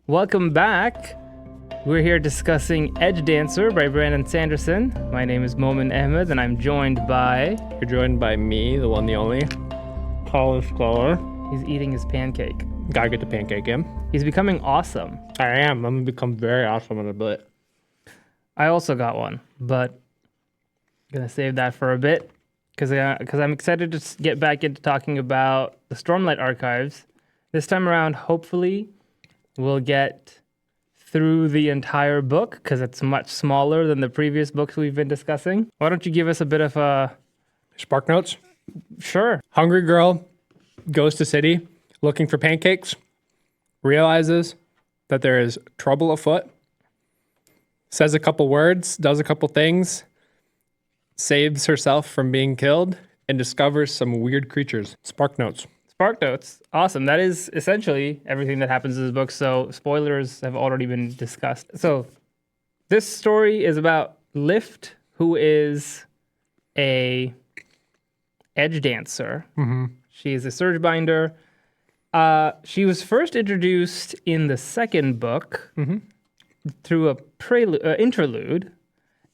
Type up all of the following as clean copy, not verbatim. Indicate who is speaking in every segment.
Speaker 1: Welcome back. We're here discussing Edgedancer by Brandon Sanderson. My name is Momin Ahmed, and I'm joined by...
Speaker 2: You're joined by me, the one, the only, Colin Scholar.
Speaker 1: He's eating his pancake.
Speaker 2: Gotta get the pancake in.
Speaker 1: He's becoming awesome.
Speaker 2: I am. I'm gonna become very awesome in a bit.
Speaker 1: I also got one, but I'm gonna save that for a bit because I'm excited to get back into talking about the Stormlight archives. This time around, hopefully, we'll get through the entire book because it's much smaller than the previous books we've been discussing. Why don't you give us a bit of a...
Speaker 2: Spark notes?
Speaker 1: Sure.
Speaker 2: Hungry girl goes to city looking for pancakes, realizes that there is trouble afoot, says a couple words, does a couple things, saves herself from being killed, and discovers some weird creatures. Spark notes.
Speaker 1: Spark notes. Awesome. That is essentially everything that happens in this book. So spoilers have already been discussed. So this story is about Lift, who is a Edgedancer. Mm-hmm. She is a surge binder. She was first introduced in the second book through a interlude.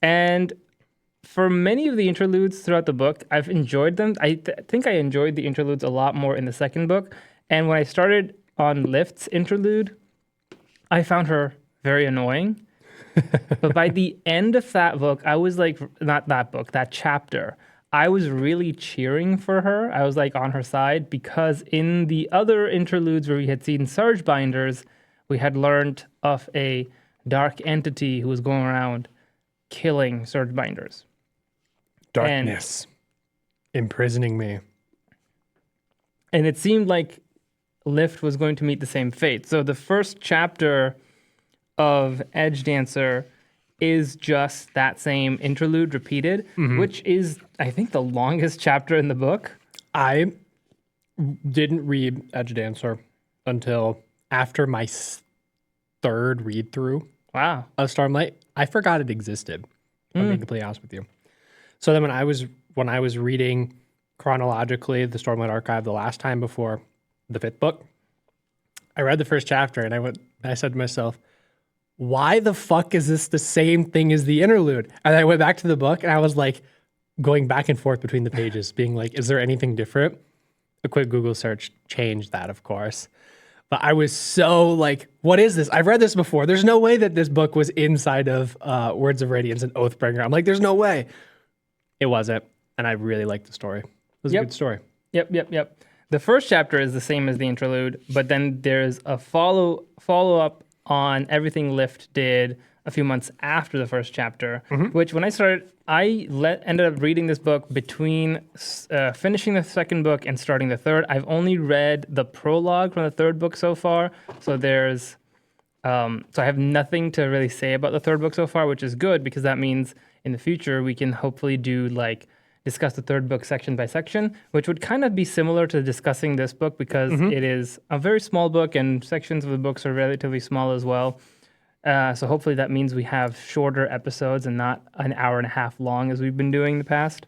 Speaker 1: And for many of the interludes throughout the book, I've enjoyed them. I think I enjoyed the interludes a lot more in the second book. And when I started on Lift's interlude, I found her very annoying. But by the end of that book, I was like, not that book, that chapter, I was really cheering for her. I was like on her side because in the other interludes where we had seen Surge Binders, we had learned of a dark entity who was going around killing Surge Binders.
Speaker 2: Darkness imprisoning me.
Speaker 1: And it seemed like Lift was going to meet the same fate. So the first chapter of Edgedancer is just that same interlude repeated, which is, I think, the longest chapter in the book.
Speaker 2: I didn't read Edgedancer until after my third read through
Speaker 1: Wow.
Speaker 2: of Stormlight. I forgot it existed. I'm being completely honest with you. So then when I was reading chronologically the Stormlight archive the last time before the fifth book, I read the first chapter and I said to myself, why the fuck is this the same thing as the interlude? And I went back to the book and I was like going back and forth between the pages, being like, is there anything different? A quick Google search changed that, of course. But I was so like, what is this? I've read this before. There's no way that this book was inside of Words of Radiance and Oathbringer. I'm like, there's no way. It wasn't. And I really liked the story. It was a good story.
Speaker 1: Yep. The first chapter is the same as the interlude, but then there's a follow-up on everything Lift did a few months after the first chapter, which when I started, ended up reading this book between finishing the second book and starting the third. I've only read the prologue from the third book so far, so there's so I have nothing to really say about the third book so far, which is good because that means in the future we can hopefully discuss the third book section by section, which would kind of be similar to discussing this book because it is a very small book and sections of the books are relatively small as well. So hopefully that means we have shorter episodes and not an hour and a half long as we've been doing in the past.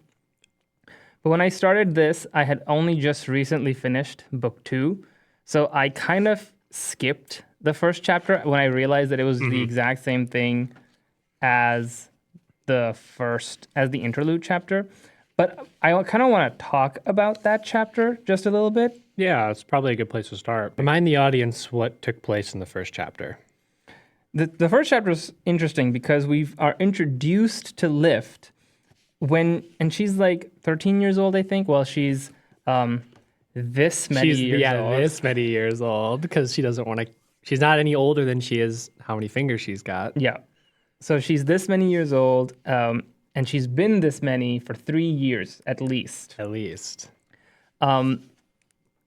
Speaker 1: But when I started this, I had only just recently finished book 2. So I kind of skipped the first chapter when I realized that it was the exact same thing as the interlude chapter. But I kind of want to talk about that chapter just a little bit.
Speaker 2: Yeah, it's probably a good place to start. Remind the audience what took place in the first chapter.
Speaker 1: The first chapter is interesting because we are introduced to Lift and she's like 13 years old, I think. Well, she's this many years old.
Speaker 2: This many years old because she doesn't want to. She's not any older than she is. How many fingers she's got?
Speaker 1: Yeah, so she's this many years old. And she's been this many for 3 years, at least.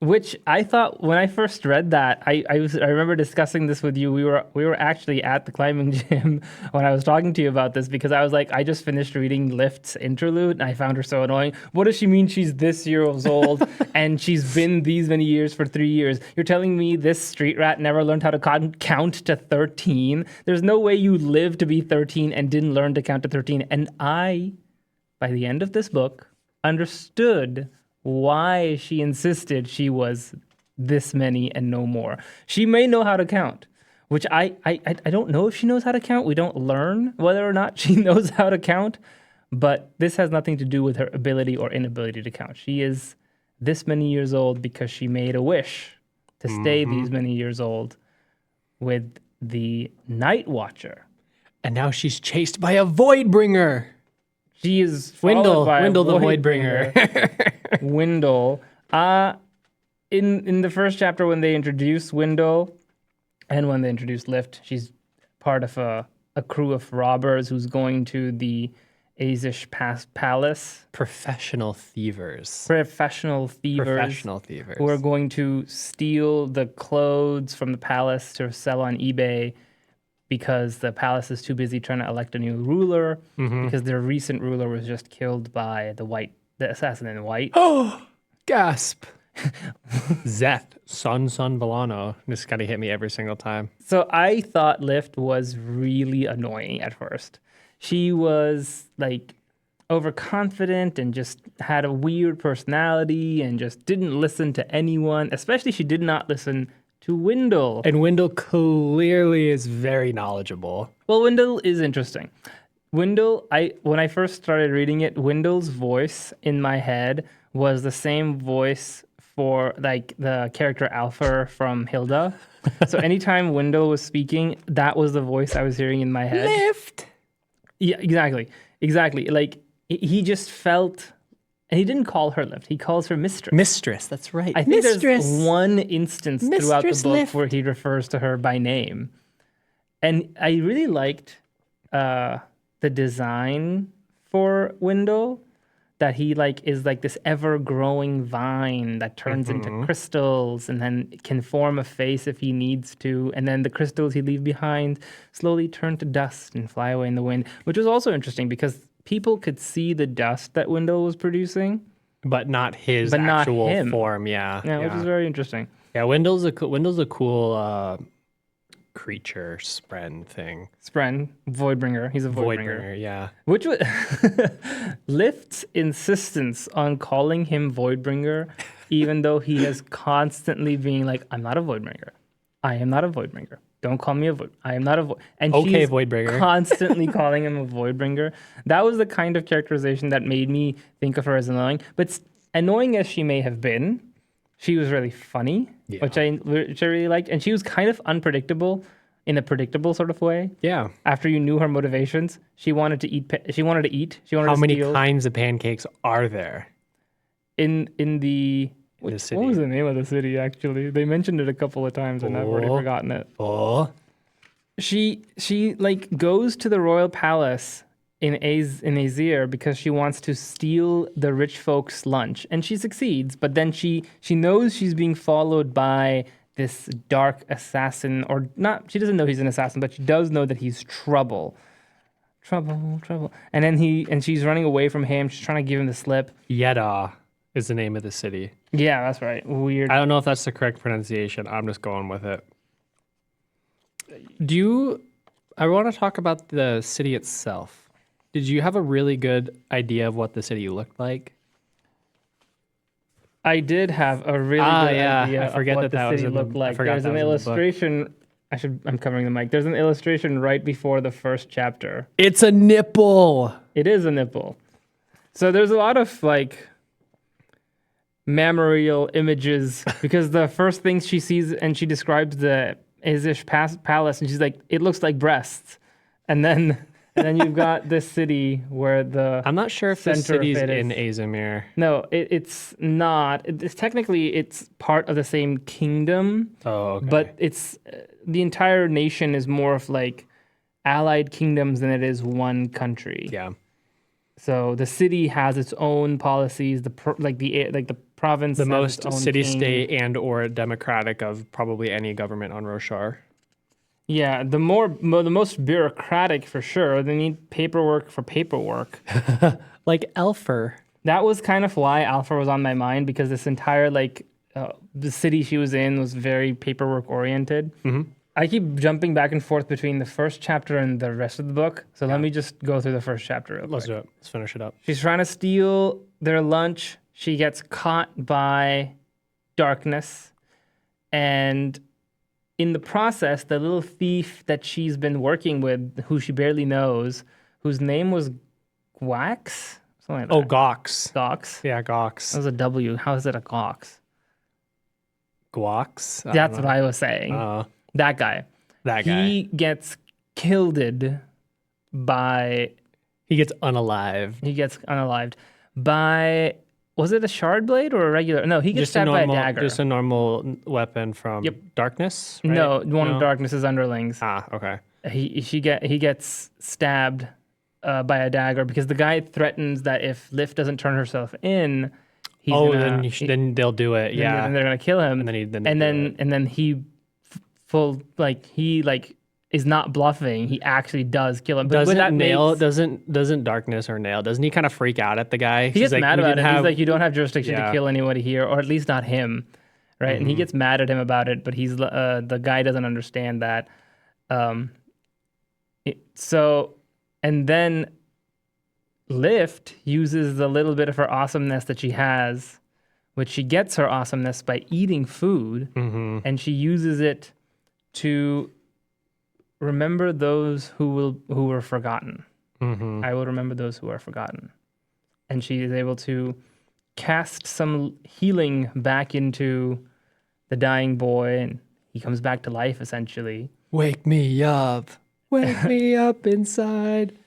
Speaker 1: Which I thought when I first read that, I remember discussing this with you. We were actually at the climbing gym when I was talking to you about this because I was like, I just finished reading Lift's interlude and I found her so annoying. What does she mean she's this years old and she's been these many years for 3 years? You're telling me this street rat never learned how to count to 13? There's no way you lived to be 13 and didn't learn to count to 13. And I, by the end of this book, understood why she insisted she was this many and no more. She may know how to count, which I don't know if she knows how to count. We don't learn whether or not she knows how to count, but this has nothing to do with her ability or inability to count. She is this many years old because she made a wish to stay these many years old with the Night Watcher.
Speaker 2: And now she's chased by a Voidbringer.
Speaker 1: She is
Speaker 2: Wendell
Speaker 1: by
Speaker 2: the Voidbringer.
Speaker 1: Wendell. In the first chapter when they introduce Wendell and when they introduce Lift, she's part of a crew of robbers who's going to the Azish Palace.
Speaker 2: Professional thievers.
Speaker 1: Professional thievers who are going to steal the clothes from the palace to sell on eBay because the palace is too busy trying to elect a new ruler because their recent ruler was just killed by the assassin in white.
Speaker 2: Oh, gasp. Zeth, Son Villano. This gotta hit me every single time.
Speaker 1: So I thought Lift was really annoying at first. She was like overconfident and just had a weird personality and just didn't listen to anyone. Especially she did not listen to Wendell.
Speaker 2: And Wendell clearly is very knowledgeable.
Speaker 1: Well, Wendell is interesting. Wendell, when I first started reading it, Wendell's voice in my head was the same voice for like the character Alpha from Hilda. So anytime Wendell was speaking, that was the voice I was hearing in my head.
Speaker 2: Lift.
Speaker 1: Yeah, exactly. Like he just felt, and he didn't call her Lift. He calls her Mistress.
Speaker 2: Mistress, that's right.
Speaker 1: I think there's one instance throughout the book
Speaker 2: Lift.
Speaker 1: where he refers to her by name, and I really liked the design for Wendell. That he is like this ever-growing vine that turns into crystals and then can form a face if he needs to. And then the crystals he leaves behind slowly turn to dust and fly away in the wind, which was also interesting because people could see the dust that Wendell was producing.
Speaker 2: But not his actual form, yeah.
Speaker 1: Yeah, which is very interesting.
Speaker 2: Yeah, Wendell's a cool creature, spren thing.
Speaker 1: Spren, Voidbringer. He's a Voidbringer.
Speaker 2: Yeah.
Speaker 1: Which was Lift's insistence on calling him Voidbringer, even though he is constantly being like, I'm not a Voidbringer. I am not a Voidbringer. Don't call me a Void. I am not a Void. And she's
Speaker 2: Voidbringer.
Speaker 1: Constantly calling him a Voidbringer. That was the kind of characterization that made me think of her as annoying. But annoying as she may have been, she was really funny, which I really liked. And she was kind of unpredictable in a predictable sort of way.
Speaker 2: Yeah.
Speaker 1: After you knew her motivations, she wanted to eat.
Speaker 2: How many kinds of pancakes are there?
Speaker 1: In the
Speaker 2: city.
Speaker 1: What was the name of the city, actually? They mentioned it a couple of times, and I've already forgotten it. She goes to the royal palace in Azir because she wants to steal the rich folks' lunch, and she succeeds. But then she knows she's being followed by this dark assassin, or not. She doesn't know he's an assassin, but she does know that he's trouble. And then she's running away from him. She's trying to give him the slip.
Speaker 2: Yeda is the name of the city.
Speaker 1: Yeah, that's right. Weird.
Speaker 2: I don't know if that's the correct pronunciation. I'm just going with it. I want to talk about the city itself. Did you have a really good idea of what the city looked like?
Speaker 1: I did have a really good idea
Speaker 2: I forget
Speaker 1: of what the city looked like. There's an illustration. I'm covering the mic. There's an illustration right before the first chapter.
Speaker 2: It's a nipple.
Speaker 1: It is a nipple. So there's a lot of memorial images because the first thing she sees, and she describes the Azish palace, and she's like, it looks like breasts. And then you've got this city where
Speaker 2: I'm not sure if the city's in Azimir.
Speaker 1: No, it's not. It's technically part of the same kingdom.
Speaker 2: Oh, okay.
Speaker 1: But it's the entire nation is more of allied kingdoms than it is one country.
Speaker 2: Yeah.
Speaker 1: So the city has its own policies. The province,
Speaker 2: the most
Speaker 1: has its own
Speaker 2: city-state and or democratic of probably any government on Roshar.
Speaker 1: Yeah, the most bureaucratic for sure. They need paperwork for paperwork.
Speaker 2: Like Elfer.
Speaker 1: That was kind of why Alpha was on my mind, because this entire the city she was in was very paperwork oriented.
Speaker 2: Mm-hmm.
Speaker 1: I keep jumping back and forth between the first chapter and the rest of the book. So let me just go through the first chapter real
Speaker 2: Let's
Speaker 1: quick.
Speaker 2: do it. Let's finish it up.
Speaker 1: She's trying to steal their lunch. She gets caught by darkness, and in the process, the little thief that she's been working with, who she barely knows, whose name was Gwax? Something like that.
Speaker 2: Oh, Gox.
Speaker 1: Gox.
Speaker 2: Yeah,
Speaker 1: That
Speaker 2: Gox.
Speaker 1: was a W. How is it a Gox?
Speaker 2: Guax.
Speaker 1: That's what I was saying. That guy.
Speaker 2: That guy.
Speaker 1: He gets killed by...
Speaker 2: He gets unalived.
Speaker 1: He gets unalived by... Was it a shard blade or a regular? No, he gets stabbed by a dagger.
Speaker 2: Just a normal weapon from darkness, right?
Speaker 1: No, one of Darkness's underlings.
Speaker 2: Ah, okay.
Speaker 1: He gets stabbed by a dagger because the guy threatens that if Lift doesn't turn herself in,
Speaker 2: then they'll do it. Yeah,
Speaker 1: then they're gonna kill him.
Speaker 2: And
Speaker 1: then he is not bluffing. He actually does kill him. But
Speaker 2: doesn't Darkness or Nail? Doesn't he kind of freak out at the guy?
Speaker 1: He gets mad about it. He's like, you don't have jurisdiction to kill anybody here, or at least not him, right? Mm-hmm. And he gets mad at him about it, but he's the guy doesn't understand that. And then Lift uses the little bit of her awesomeness that she has, which she gets her awesomeness by eating food, and she uses it to remember those who were forgotten. I will remember those who are forgotten. And she is able to cast some healing back into the dying boy, and he comes back to life, essentially.
Speaker 2: Wake me up. Wake me up inside.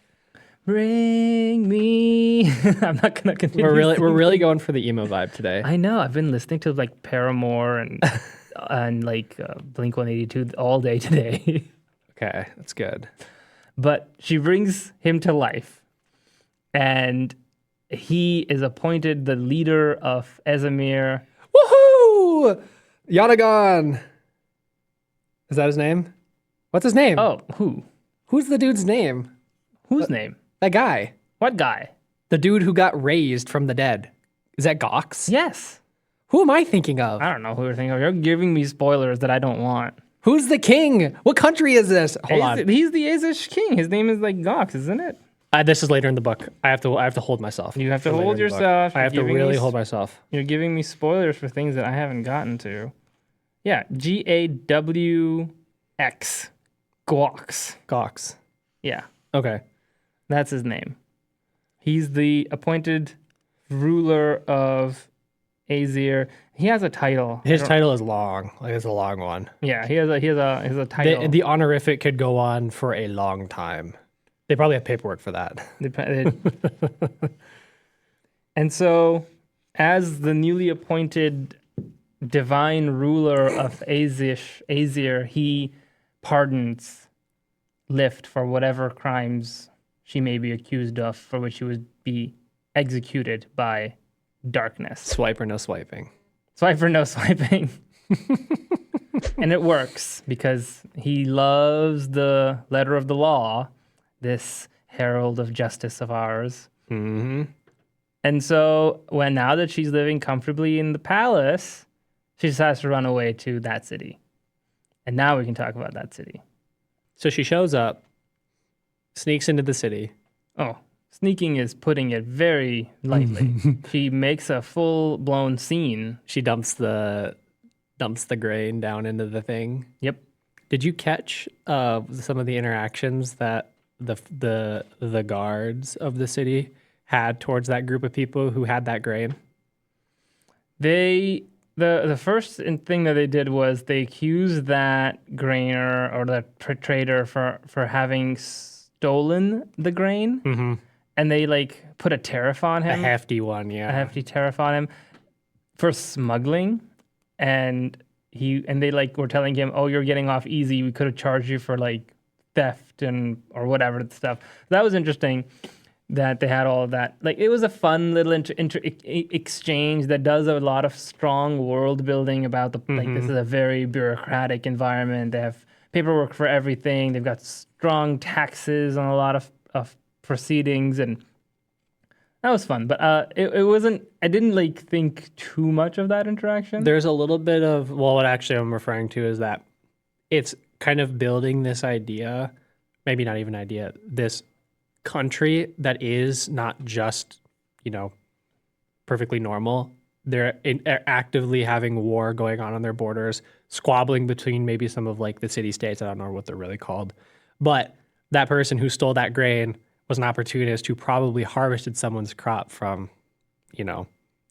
Speaker 1: Bring me. I'm not going to continue.
Speaker 2: We're really going for the emo vibe today.
Speaker 1: I know. I've been listening to like Paramore and Blink 182 all day today.
Speaker 2: Okay, that's good.
Speaker 1: But she brings him to life, and he is appointed the leader of Ezamir.
Speaker 2: Woohoo! Yanagon. Is that his name? What's his name?
Speaker 1: Oh, who?
Speaker 2: Who's the dude's name?
Speaker 1: Whose name?
Speaker 2: That guy.
Speaker 1: What guy?
Speaker 2: The dude who got raised from the dead. Is that Gox?
Speaker 1: Yes.
Speaker 2: Who am I thinking of?
Speaker 1: I don't know who you're thinking of. You're giving me spoilers that I don't want.
Speaker 2: Who's the king? What country is this? Hold on.
Speaker 1: He's the Azish king. His name is like Gox, isn't it?
Speaker 2: This is later in the book. I have to hold myself.
Speaker 1: You have to hold yourself.
Speaker 2: I have to really hold myself.
Speaker 1: You're giving me spoilers for things that I haven't gotten to. Yeah, Gawx. Gawx.
Speaker 2: Gox.
Speaker 1: Yeah.
Speaker 2: Okay.
Speaker 1: That's his name. He's the appointed ruler of Azir. He has a title.
Speaker 2: His title is long. Like, it's a long one.
Speaker 1: Yeah, he has a title.
Speaker 2: The honorific could go on for a long time. They probably have paperwork for that.
Speaker 1: And so, as the newly appointed divine ruler of Azir, he pardons Lift for whatever crimes she may be accused of, for which she would be executed by darkness.
Speaker 2: Swipe or no swiping.
Speaker 1: Swipe or no swiping. And it works because he loves the letter of the law, this herald of justice of ours.
Speaker 2: Mm-hmm.
Speaker 1: And so now that she's living comfortably in the palace, she just has to run away to that city. And now we can talk about that city.
Speaker 2: So she shows up, sneaks into the city.
Speaker 1: Oh, sneaking is putting it very lightly. She makes a full-blown scene.
Speaker 2: She dumps the grain down into the thing.
Speaker 1: Yep.
Speaker 2: Did you catch some of the interactions that the guards of the city had towards that group of people who had that grain?
Speaker 1: The first thing that they did was they accused that grainer or the trader for having stolen the grain, and they like put a tariff on him.
Speaker 2: A hefty one, yeah.
Speaker 1: A hefty tariff on him for smuggling, and they like were telling him, "Oh, you're getting off easy. We could have charged you for like theft or whatever stuff." That was interesting. That they had all of that. Like, it was a fun little exchange that does a lot of strong world building about like, this is a very bureaucratic environment. They have paperwork for everything. They've got strong taxes on a lot of proceedings, and that was fun. But it wasn't, I didn't like think too much of that interaction.
Speaker 2: There's a little bit of, what actually I'm referring to is that it's kind of building this idea, maybe not even idea, this country that is not just, perfectly normal. They're actively having war going on their borders. squabbling between maybe some of like the city states. I don't know what they're really called, but that person who stole that grain was an opportunist who probably harvested someone's crop from,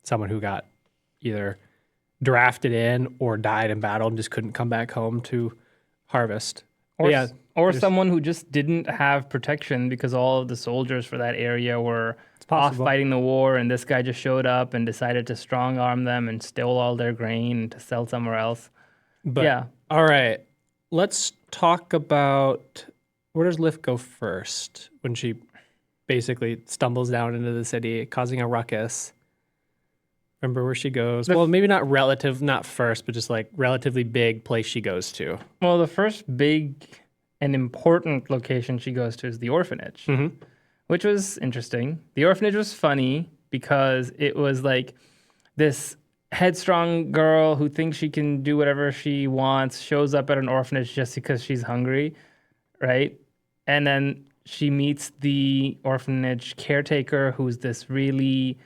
Speaker 2: someone who got either drafted in or died in battle and just couldn't come back home to harvest.
Speaker 1: Or someone who just didn't have protection because all of the soldiers for that area were off fighting the war, and this guy just showed up and decided to strong arm them and stole all their grain to sell somewhere else.
Speaker 2: But,
Speaker 1: yeah.
Speaker 2: All right. Let's talk about, where does Lift go first when she basically stumbles down into the city, causing a ruckus? Remember where she goes? Well, maybe not first, but just like relatively big place she goes to.
Speaker 1: Well, the first big and important location she goes to is the orphanage, which was interesting. The orphanage was funny because it was like this headstrong girl who thinks she can do whatever she wants, shows up at an orphanage just because she's hungry, right? And then she meets the orphanage caretaker, who's this really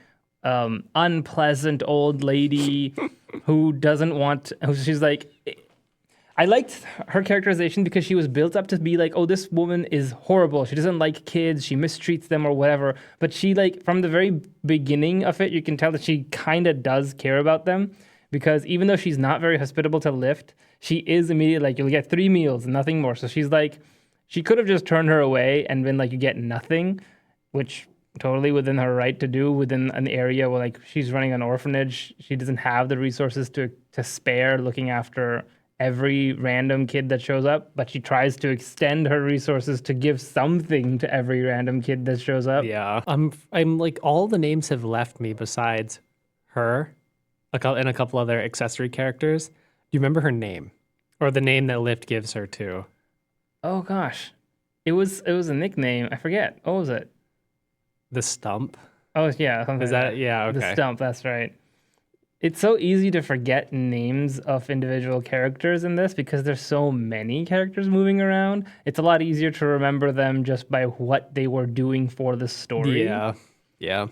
Speaker 1: unpleasant old lady who doesn't want. She's like, I liked her characterization because she was built up to be like, oh, this woman is horrible. She doesn't like kids. She mistreats them or whatever. But she, like, from the very beginning of it, you can tell that she kind of does care about them, because even though she's not very hospitable to Lift, she is immediately like, you'll get 3 meals and nothing more. So she's like, she could have just turned her away and been like, you get nothing, which totally within her right to do within an area where, like, she's running an orphanage. She doesn't have the resources to spare looking after every random kid that shows up, but she tries to extend her resources to give something to every random kid that shows up.
Speaker 2: Yeah. I'm like, all the names have left me besides her and a couple other accessory characters. Do you remember her name? Or the name that Lift gives her too?
Speaker 1: Oh gosh. It was a nickname. I forget. What was it?
Speaker 2: The Stump?
Speaker 1: Oh yeah.
Speaker 2: Is that, yeah, okay.
Speaker 1: The Stump, that's right. It's so easy to forget names of individual characters in this because there's so many characters moving around. It's a lot easier to remember them just by what they were doing for the story.
Speaker 2: Yeah.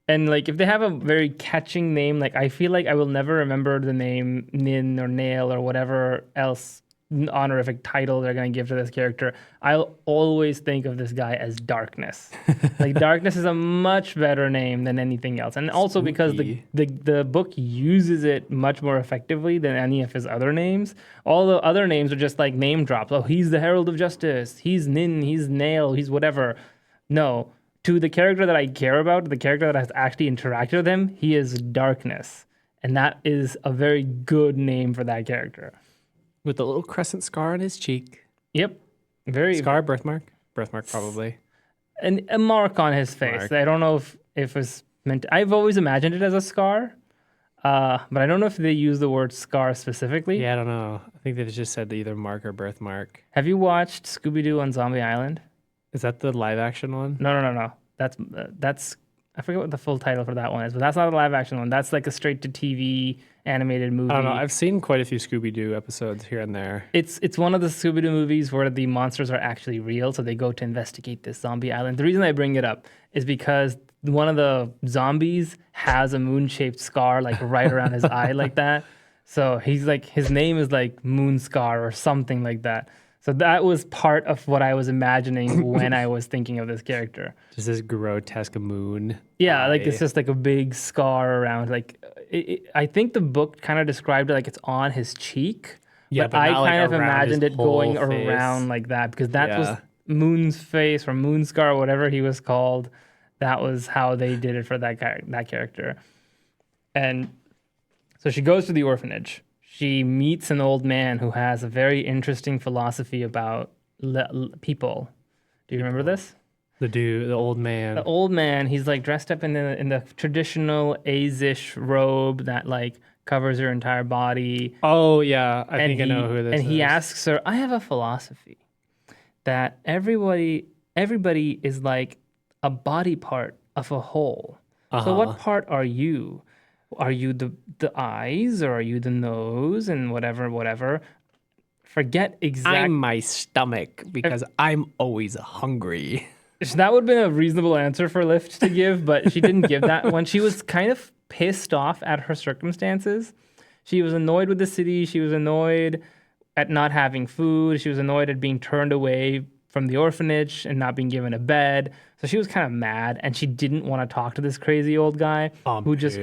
Speaker 1: And like, if they have a very catching name, like, I feel like I will never remember the name Nin or Nail or whatever else honorific title they're going to give to this character. I'll always think of this guy as Darkness. Like, Darkness is a much better name than anything else. And also because the book uses it much more effectively than any of his other names. All the other names are just like name drops. Oh, he's the Herald of Justice. He's Nin. He's Nail. He's whatever. No. To the character that I care about, the character that has actually interacted with him, he is Darkness. And that is a very good name for that character.
Speaker 2: With a little crescent scar on his cheek.
Speaker 1: Yep. Very
Speaker 2: scar, birthmark? Birthmark, probably.
Speaker 1: And a mark on his face. I don't know if it's meant to, I've always imagined it as a scar, but I don't know if they use the word scar specifically.
Speaker 2: Yeah, I don't know. I think they just said either mark or birthmark.
Speaker 1: Have you watched Scooby-Doo on Zombie Island?
Speaker 2: Is that the live action one?
Speaker 1: No. That's I forget what the full title for that one is, but that's not a live action one. That's like a straight to TV animated movie.
Speaker 2: I don't know. I've seen quite a few Scooby-Doo episodes here and there.
Speaker 1: It's one of the Scooby-Doo movies where the monsters are actually real, so they go to investigate this zombie island. The reason I bring it up is because one of the zombies has a moon-shaped scar like right around his eye like that. So he's like, his name is like Moon Scar or something like that. So that was part of what I was imagining when I was thinking of this character.
Speaker 2: Just this grotesque moon.
Speaker 1: Yeah, like it's just like a big scar around. Like I think the book kind of described it like it's on his cheek.
Speaker 2: Yeah,
Speaker 1: but I kind of
Speaker 2: like
Speaker 1: imagined it going
Speaker 2: face.
Speaker 1: around like that because that was Moon's face or Moon Scar, or whatever he was called. That was how they did it for that character. And so she goes to the orphanage. She meets an old man who has a very interesting philosophy about people. Do you remember this?
Speaker 2: The old man.
Speaker 1: The old man, he's like dressed up in the traditional Azish robe that like covers her entire body.
Speaker 2: Oh yeah, I think I know who this is.
Speaker 1: And he asks her, I have a philosophy that everybody is like a body part of a whole. So what part are you? Are you the eyes, or are you the nose, and whatever? Forget exactly.
Speaker 2: I'm my stomach because I'm always hungry.
Speaker 1: That would have been a reasonable answer for Lift to give, but she didn't give that. When she was kind of pissed off at her circumstances, She was annoyed with the city. She was annoyed at not having food. She was annoyed at being turned away from the orphanage and not being given a bed. So she was kind of mad, and she didn't want to talk to this crazy old guy who just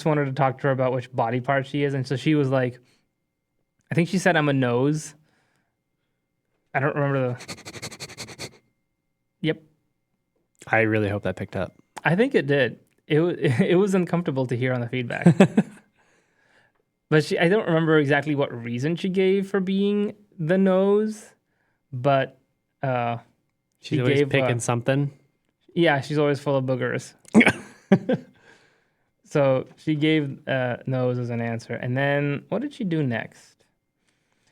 Speaker 1: wanted to talk to her about which body part she is. And so she was like, I think she said, "I'm a nose." I don't remember the. Yep.
Speaker 2: I really hope that picked up.
Speaker 1: I think it did. It was uncomfortable to hear on the feedback. But I don't remember exactly what reason she gave for being the nose, but
Speaker 2: she's always picking something.
Speaker 1: Yeah, she's always full of boogers. So she gave nose as an answer. And then what did she do next?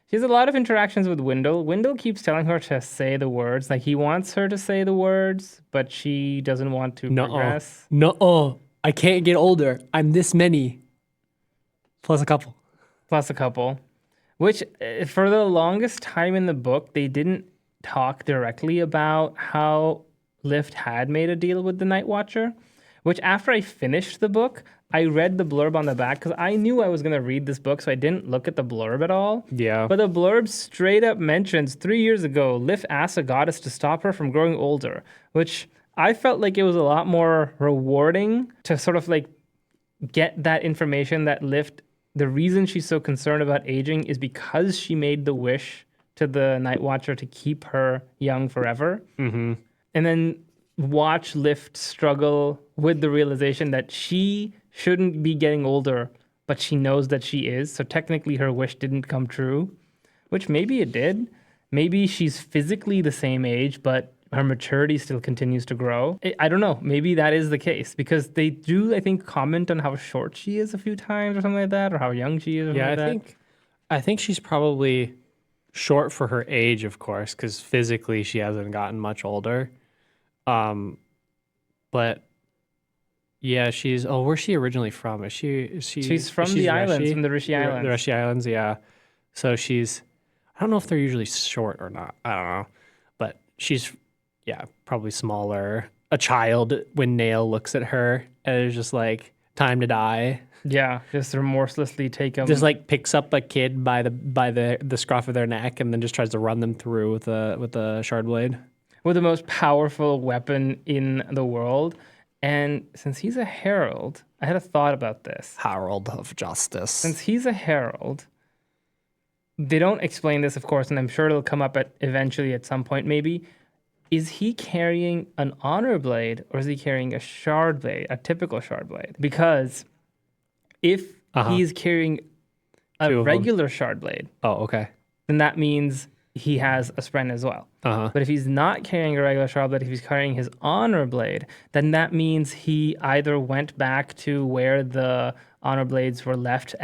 Speaker 1: She has a lot of interactions with Wendell. Wendell keeps telling her to say the words. Like, he wants her to say the words, but she doesn't want to progress.
Speaker 2: No, I can't get older. I'm this many. Plus a couple.
Speaker 1: Which, for the longest time in the book, they didn't talk directly about how Lift had made a deal with the Night Watcher. Which, after I finished the book, I read the blurb on the back because I knew I was going to read this book, so I didn't look at the blurb at all.
Speaker 2: Yeah.
Speaker 1: But the blurb straight up mentions 3 years ago, Lift asked a goddess to stop her from growing older, which I felt like it was a lot more rewarding to sort of like get that information that Lift, the reason she's so concerned about aging is because she made the wish to the Night Watcher to keep her young forever.
Speaker 2: Mm-hmm.
Speaker 1: And then watch Lift struggle with the realization that she shouldn't be getting older, but she knows that she is. So technically her wish didn't come true, which maybe it did. Maybe she's physically the same age, but her maturity still continues to grow. I don't know. Maybe that is the case because they do, I think, comment on how short she is a few times or something like that, or how young she is.
Speaker 2: I think she's probably short for her age, of course, because physically she hasn't gotten much older. But yeah, where's she originally from?
Speaker 1: She's from the islands, from the Rishi Islands.
Speaker 2: The Rishi Islands, yeah. So I don't know if they're usually short or not. I don't know. But she's, probably smaller. A child when Nail looks at her and is just like, time to die.
Speaker 1: Yeah, just remorselessly take them.
Speaker 2: Just like picks up a kid by the scruff of their neck and then just tries to run them through with a shard blade.
Speaker 1: With the most powerful weapon in the world. And since he's a herald, I had a thought about this.
Speaker 2: Herald of Justice.
Speaker 1: Since he's a herald, they don't explain this, of course, and I'm sure it'll come up eventually at some point maybe. Is he carrying an honor blade or is he carrying a shard blade, a typical shard blade? Because if he's carrying a regular shard blade, then that means he has a spren as well. But if he's not carrying a regular shard blade, if he's carrying his honor blade, then that means he either went back to where the honor blades were left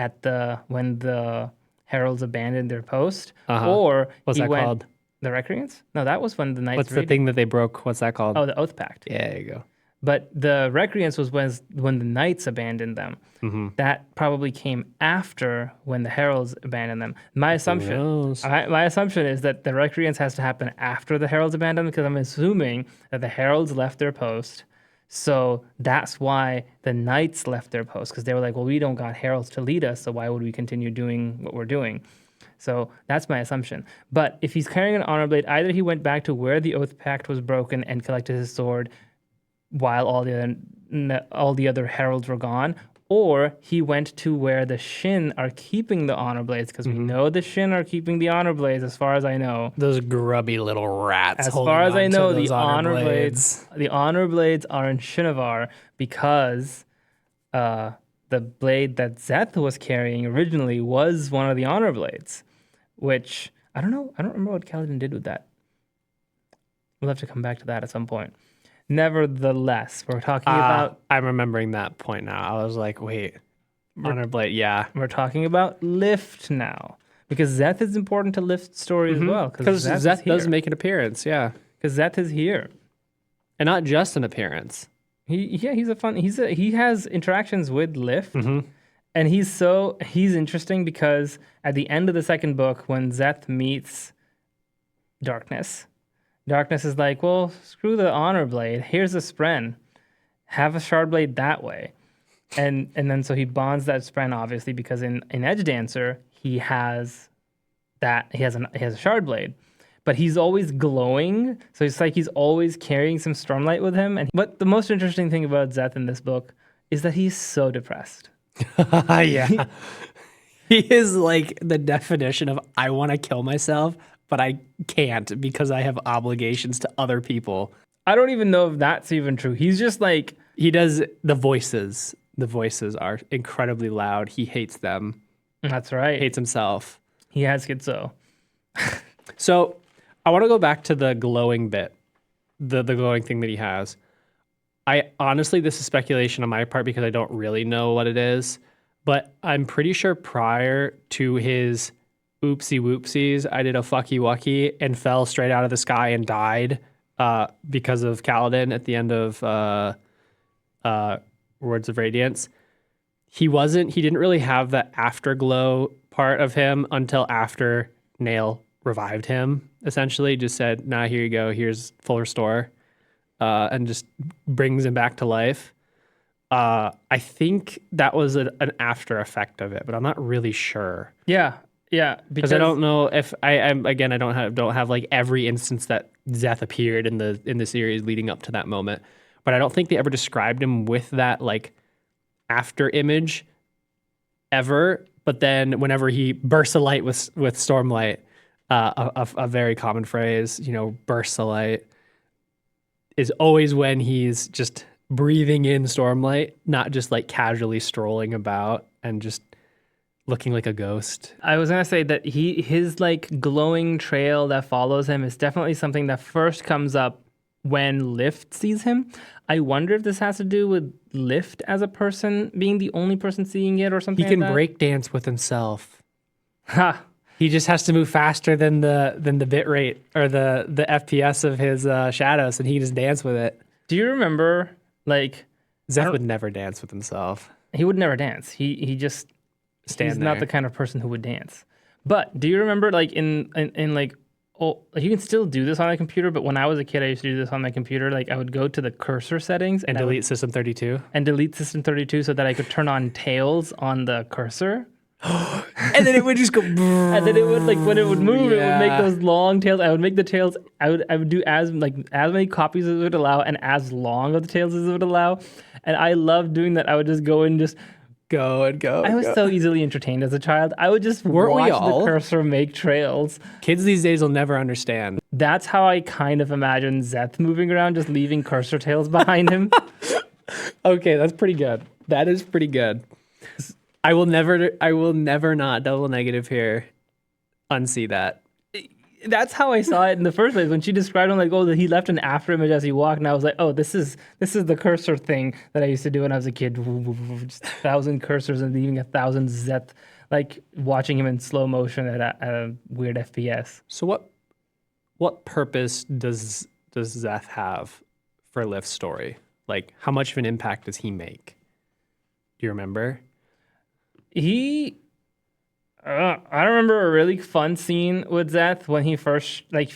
Speaker 1: when the heralds abandoned their post, or
Speaker 2: what's that called?
Speaker 1: The Recreants? No, that was when the Knights.
Speaker 2: What's the thing that they broke? What's that called?
Speaker 1: Oh, the Oath Pact.
Speaker 2: Yeah, there you go.
Speaker 1: But the Recreants was when the Knights abandoned them.
Speaker 2: Mm-hmm.
Speaker 1: That probably came after when the Heralds abandoned them. My assumption is that the Recreants has to happen after the Heralds abandoned them because I'm assuming that the Heralds left their post. So that's why the Knights left their post because they were like, well, we don't got Heralds to lead us, so why would we continue doing what we're doing? So that's my assumption. But if he's carrying an honor blade, either he went back to where the Oath Pact was broken and collected his sword while all the other heralds were gone, or he went to where the Shin are keeping the honor blades, because we know the Shin are keeping the honor blades, as far as I know.
Speaker 2: Those grubby little rats.
Speaker 1: As far as I know, the honor blades are in Shinovar because the blade that Zeth was carrying originally was one of the honor blades, which I don't know. I don't remember what Kaladin did with that. We'll have to come back to that at some point. Nevertheless, we're talking about...
Speaker 2: I'm remembering that point now. I was like, wait, honor blade, yeah.
Speaker 1: We're talking about Lift now. Because Zeth is important to Lift's story as well.
Speaker 2: Because Zeth does make an appearance, yeah.
Speaker 1: Because Zeth is here.
Speaker 2: And not just an appearance.
Speaker 1: He has interactions with Lift.
Speaker 2: Mm-hmm.
Speaker 1: And he's interesting because at the end of the second book, when Zeth meets Darkness is like, well, screw the honor blade. Here's a spren. Have a shard blade that way. And then so he bonds that spren obviously because in Edgedancer he has a shard blade, but he's always glowing. So it's like he's always carrying some Stormlight with him. And but the most interesting thing about Zeth in this book is that he's so depressed.
Speaker 2: Yeah. He is like the definition of I want to kill myself, but I can't because I have obligations to other people.
Speaker 1: I don't even know if that's even true. He's just like
Speaker 2: He does the voices. The voices are incredibly loud. He hates them.
Speaker 1: that's right.
Speaker 2: Hates himself.
Speaker 1: He has schizo.
Speaker 2: So I want to go back to the glowing bit, the glowing thing that he has. I honestly, this is speculation on my part because I don't really know what it is, but I'm pretty sure prior to his oopsie whoopsies, I did a fucky wucky and fell straight out of the sky and died because of Kaladin at the end of Words of Radiance. He didn't really have the afterglow part of him until after Nail revived him, essentially. Just said, nah, here you go, here's full restore, and just brings him back to life. I think that was an after effect of it, but I'm not really sure.
Speaker 1: Yeah,
Speaker 2: Because I don't know if I don't have like every instance that Zeth appeared in the series leading up to that moment, but I don't think they ever described him with that like after image ever. But then whenever he bursts a light with Stormlight, a very common phrase, bursts a light, is always when he's just breathing in Stormlight, not just like casually strolling about and just looking like a ghost.
Speaker 1: I was gonna say that his like glowing trail that follows him is definitely something that first comes up when Lift sees him. I wonder if this has to do with Lift as a person being the only person seeing it or something.
Speaker 2: He can
Speaker 1: like that.
Speaker 2: break dance with himself.
Speaker 1: Ha!
Speaker 2: He just has to move faster than the bit rate or the FPS of his shadows, and he can just dance with it.
Speaker 1: Do you remember like
Speaker 2: Zeth would never dance with himself.
Speaker 1: He would never dance. He just he's not the kind of person who would dance. But do you remember like in like you can still do this on a computer, but when I was a kid I used to do this on my computer. Like I would go to the cursor settings
Speaker 2: and delete System 32
Speaker 1: so that I could turn on tails on the cursor.
Speaker 2: And then it would just go
Speaker 1: and then it would like when it would move it would make those long tails. I would make the tails I would do as many copies as it would allow and as long of the tails as it would allow. And I loved doing that. I would just go and just
Speaker 2: go and go.
Speaker 1: I was so easily entertained as a child. I would just watch the cursor make trails.
Speaker 2: Kids these days will never understand.
Speaker 1: That's how I kind of imagine Zeth moving around, just leaving cursor tails behind him.
Speaker 2: Okay, that's pretty good. That is pretty good. I will never not double negative here unsee that.
Speaker 1: That's how I saw it in the first place. When she described him like, oh, he left an after image as he walked, and I was like, oh, this is the cursor thing that I used to do when I was a kid. Just 1,000 cursors and leaving 1,000 Zeth, like watching him in slow motion at a weird FPS.
Speaker 2: So what purpose does Zeth have for Lift's story? Like, how much of an impact does he make? Do you remember?
Speaker 1: I remember a really fun scene with Zeth when he first like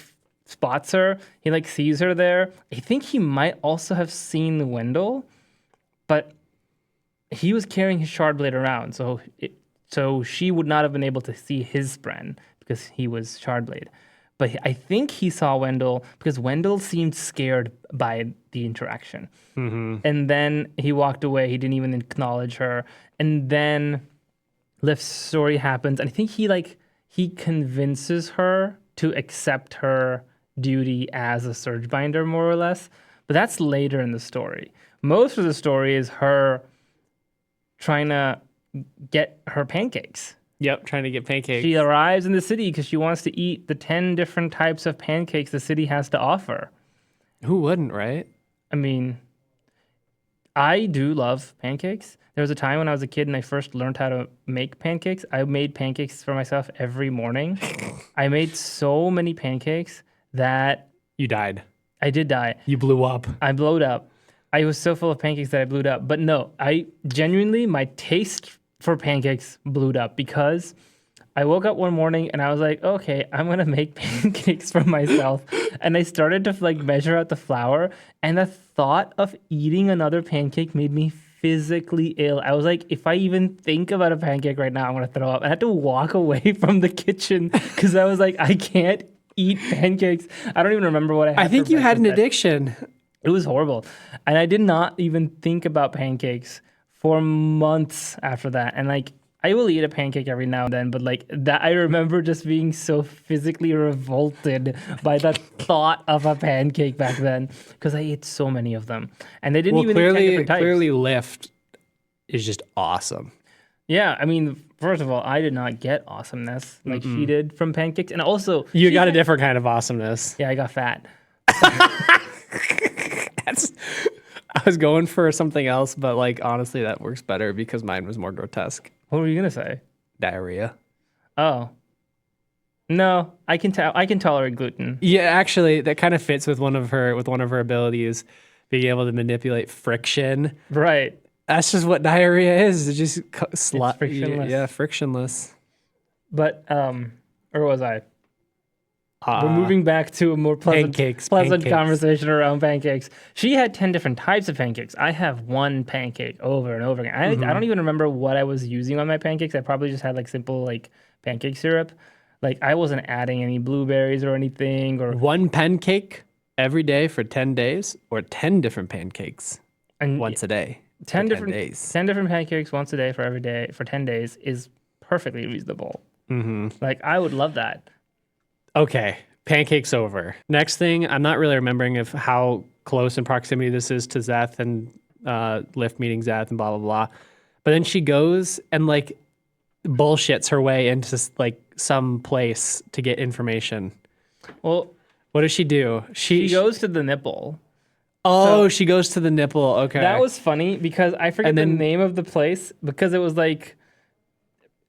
Speaker 1: spots her. He like sees her there. I think he might also have seen Wendell, but he was carrying his shard blade around, so she would not have been able to see his spren because he was shard blade. But I think he saw Wendell because Wendell seemed scared by the interaction. Mm-hmm. And then he walked away. He didn't even acknowledge her. And then Lift's story happens. And I think he convinces her to accept her duty as a surge binder, more or less. But that's later in the story. Most of the story is her trying to get her pancakes.
Speaker 2: Yep, trying to get pancakes.
Speaker 1: She arrives in the city because she wants to eat the 10 different types of pancakes the city has to offer.
Speaker 2: Who wouldn't, right?
Speaker 1: I mean, I do love pancakes. There was a time when I was a kid and I first learned how to make pancakes. I made pancakes for myself every morning. I made so many pancakes that...
Speaker 2: You died.
Speaker 1: I did die.
Speaker 2: You blew up.
Speaker 1: I blowed up. I was so full of pancakes that I blew up. But no, I genuinely, my taste for pancakes blew up because I woke up one morning and I was like, okay, I'm going to make pancakes for myself. And I started to like measure out the flour, and the thought of eating another pancake made me physically ill. I was like, if I even think about a pancake right now, I'm going to throw up. I had to walk away from the kitchen because I was like, I can't eat pancakes. I don't even remember what I had.
Speaker 2: I think
Speaker 1: for
Speaker 2: you had an
Speaker 1: breakfast that-
Speaker 2: addiction.
Speaker 1: It was horrible. And I did not even think about pancakes for months after that. And like, I will eat a pancake every now and then, but like that, I remember just being so physically revolted by the thought of a pancake back then because I ate so many of them. And they didn't even eat 10 different types.
Speaker 2: Clearly Lyft is just awesome.
Speaker 1: Yeah, I mean, first of all, I did not get awesomeness like she did from pancakes. And also,
Speaker 2: You got a different kind of awesomeness.
Speaker 1: yeah, I got fat.
Speaker 2: I was going for something else, but like honestly, that works better because mine was more grotesque.
Speaker 1: What were you going to say?
Speaker 2: Diarrhea.
Speaker 1: Oh. No, I can tolerate gluten.
Speaker 2: Yeah, actually, that kind of fits with one of her abilities, being able to manipulate friction.
Speaker 1: Right.
Speaker 2: That's just what diarrhea is. It's just
Speaker 1: frictionless.
Speaker 2: Yeah, frictionless.
Speaker 1: But where was I? We're moving back to a more pleasant conversation around pancakes. She had 10 different types of pancakes. I have one pancake over and over again. I don't even remember what I was using on my pancakes. I probably just had like simple like pancake syrup. Like I wasn't adding any blueberries or anything. Or
Speaker 2: one pancake every day for 10 days, or 10 different pancakes once a day.
Speaker 1: 10 different
Speaker 2: days.
Speaker 1: 10 different pancakes once a day for every day for 10 days is perfectly reasonable. Like I would love that.
Speaker 2: Okay, pancakes over. Next thing, I'm not really remembering of how close in proximity this is to Zeth and Lyft meeting Zeth and blah, blah, blah. But then she goes and like bullshits her way into like some place to get information.
Speaker 1: Well,
Speaker 2: what does she do?
Speaker 1: She goes to the nipple.
Speaker 2: Oh, she goes to the nipple. Okay.
Speaker 1: That was funny because I forget the name of the place because it was like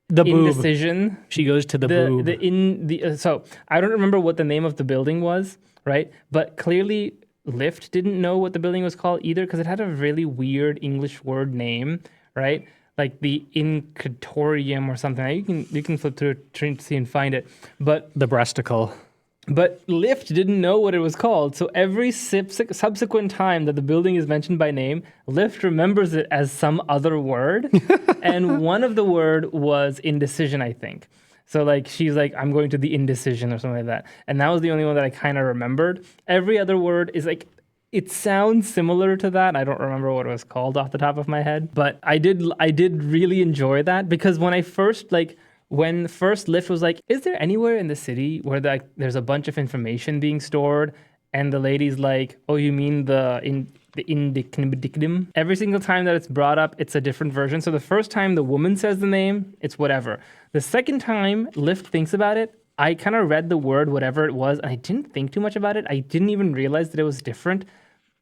Speaker 2: the boob.
Speaker 1: Indecision.
Speaker 2: She goes to the boob.
Speaker 1: So I don't remember what the name of the building was, right? But clearly Lyft didn't know what the building was called either because it had a really weird English word name, right? Like the Incatorium or something. You can flip through to see and find it. But
Speaker 2: the breasticle.
Speaker 1: But Lyft didn't know what it was called, so every subsequent time that the building is mentioned by name, Lyft remembers it as some other word, and one of the word was indecision, I think. So like she's like, I'm going to the indecision or something like that, and that was the only one that I kind of remembered. Every other word is like, it sounds similar to that. I don't remember what it was called off the top of my head, but I did really enjoy that because when first Lyft was like, is there anywhere in the city where there's a bunch of information being stored? And the lady's like, oh, you mean the indictum? Every single time that it's brought up, it's a different version. So the first time the woman says the name, it's whatever. The second time Lyft thinks about it, I kind of read the word whatever it was, and I didn't think too much about it. I didn't even realize that it was different.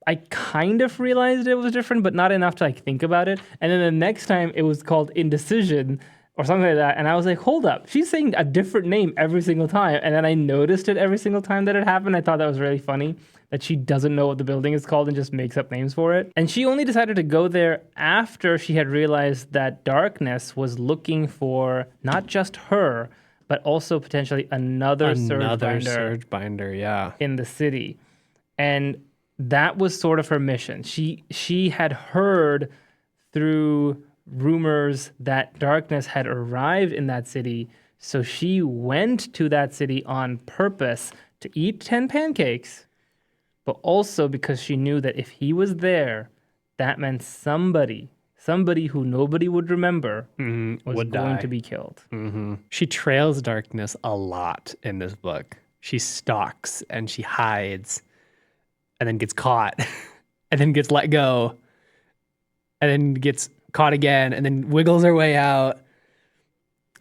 Speaker 1: I kind of realized it was different, but not enough to like think about it. And then the next time it was called indecision, or something like that. And I was like, hold up, she's saying a different name every single time. And then I noticed it every single time that it happened. I thought that was really funny that she doesn't know what the building is called and just makes up names for it. And she only decided to go there after she had realized that Darkness was looking for not just her, but also potentially another surge binder,
Speaker 2: yeah,
Speaker 1: in the city. And that was sort of her mission. She had heard through rumors that Darkness had arrived in that city, so she went to that city on purpose to eat 10 pancakes, but also because she knew that if he was there, that meant somebody who nobody would remember was going to be killed.
Speaker 2: She trails Darkness a lot in this book. She stalks and she hides and then gets caught and then gets let go and then gets caught again and then wiggles her way out.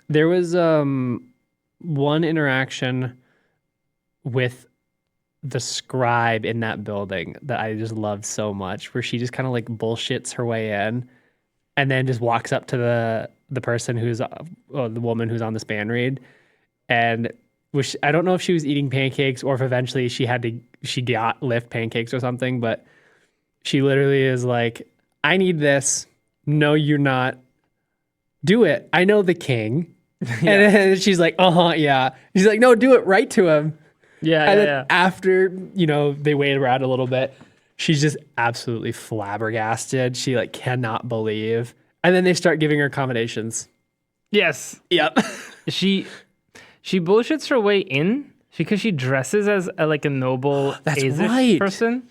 Speaker 2: There was one interaction with the scribe in that building that I just loved so much, where she just kind of like bullshits her way in and then just walks up to the person who's the woman who's on the span read, and which I don't know if she was eating pancakes or if eventually she got Lyft pancakes or something, but she literally is like, I need this. No, you're not. Do it. I know the king. Yeah. And she's like, yeah. She's like, no, do it right to him.
Speaker 1: Yeah,
Speaker 2: and then after, they wait around a little bit, She's just absolutely flabbergasted. She like cannot believe. And then they start giving her accommodations.
Speaker 1: Yes.
Speaker 2: Yep.
Speaker 1: She bullshits her way in because she dresses as like a noble
Speaker 2: That's
Speaker 1: Asish
Speaker 2: right.
Speaker 1: person.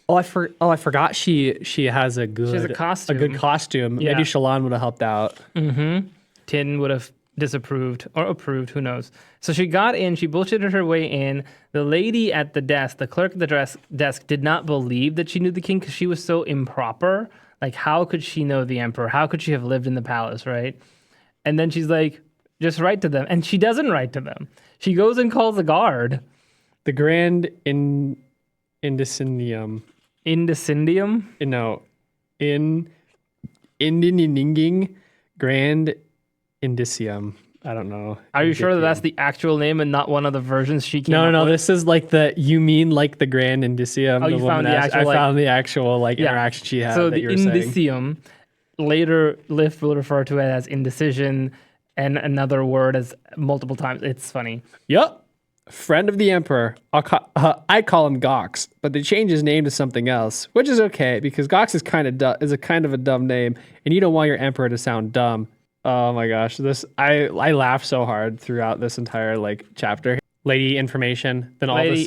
Speaker 2: I forgot she has a good
Speaker 1: costume.
Speaker 2: A good costume.
Speaker 1: Yeah.
Speaker 2: Maybe Shallan would have helped out.
Speaker 1: Tin would have disapproved or approved, who knows. So she got in, she bullshitted her way in. The lady at the desk, the clerk at the desk, did not believe that she knew the king because she was so improper. Like, how could she know the emperor? How could she have lived in the palace, right? And then she's like, just write to them. And she doesn't write to them. She goes and calls the guard.
Speaker 2: The Grand Indicium.
Speaker 1: Indicium?
Speaker 2: Indininging Grand Indicium. I don't know.
Speaker 1: Are you sure that that's the actual name and not one of the versions she came up
Speaker 2: No.
Speaker 1: with?
Speaker 2: This is like you mean like the Grand Indicium.
Speaker 1: Oh, you found the actual,
Speaker 2: I found the actual interaction she had.
Speaker 1: So
Speaker 2: that
Speaker 1: the
Speaker 2: you were saying.
Speaker 1: indicium, later Lift will refer to it as indecision and another word as multiple times. It's funny.
Speaker 2: Yep. Friend of the Emperor. I call him Gox, but they changed his name to something else, which is okay because Gox is kind of a dumb name, and you don't want your emperor to sound dumb. Oh my gosh, I laughed so hard throughout this entire chapter. Lady information. Then all of a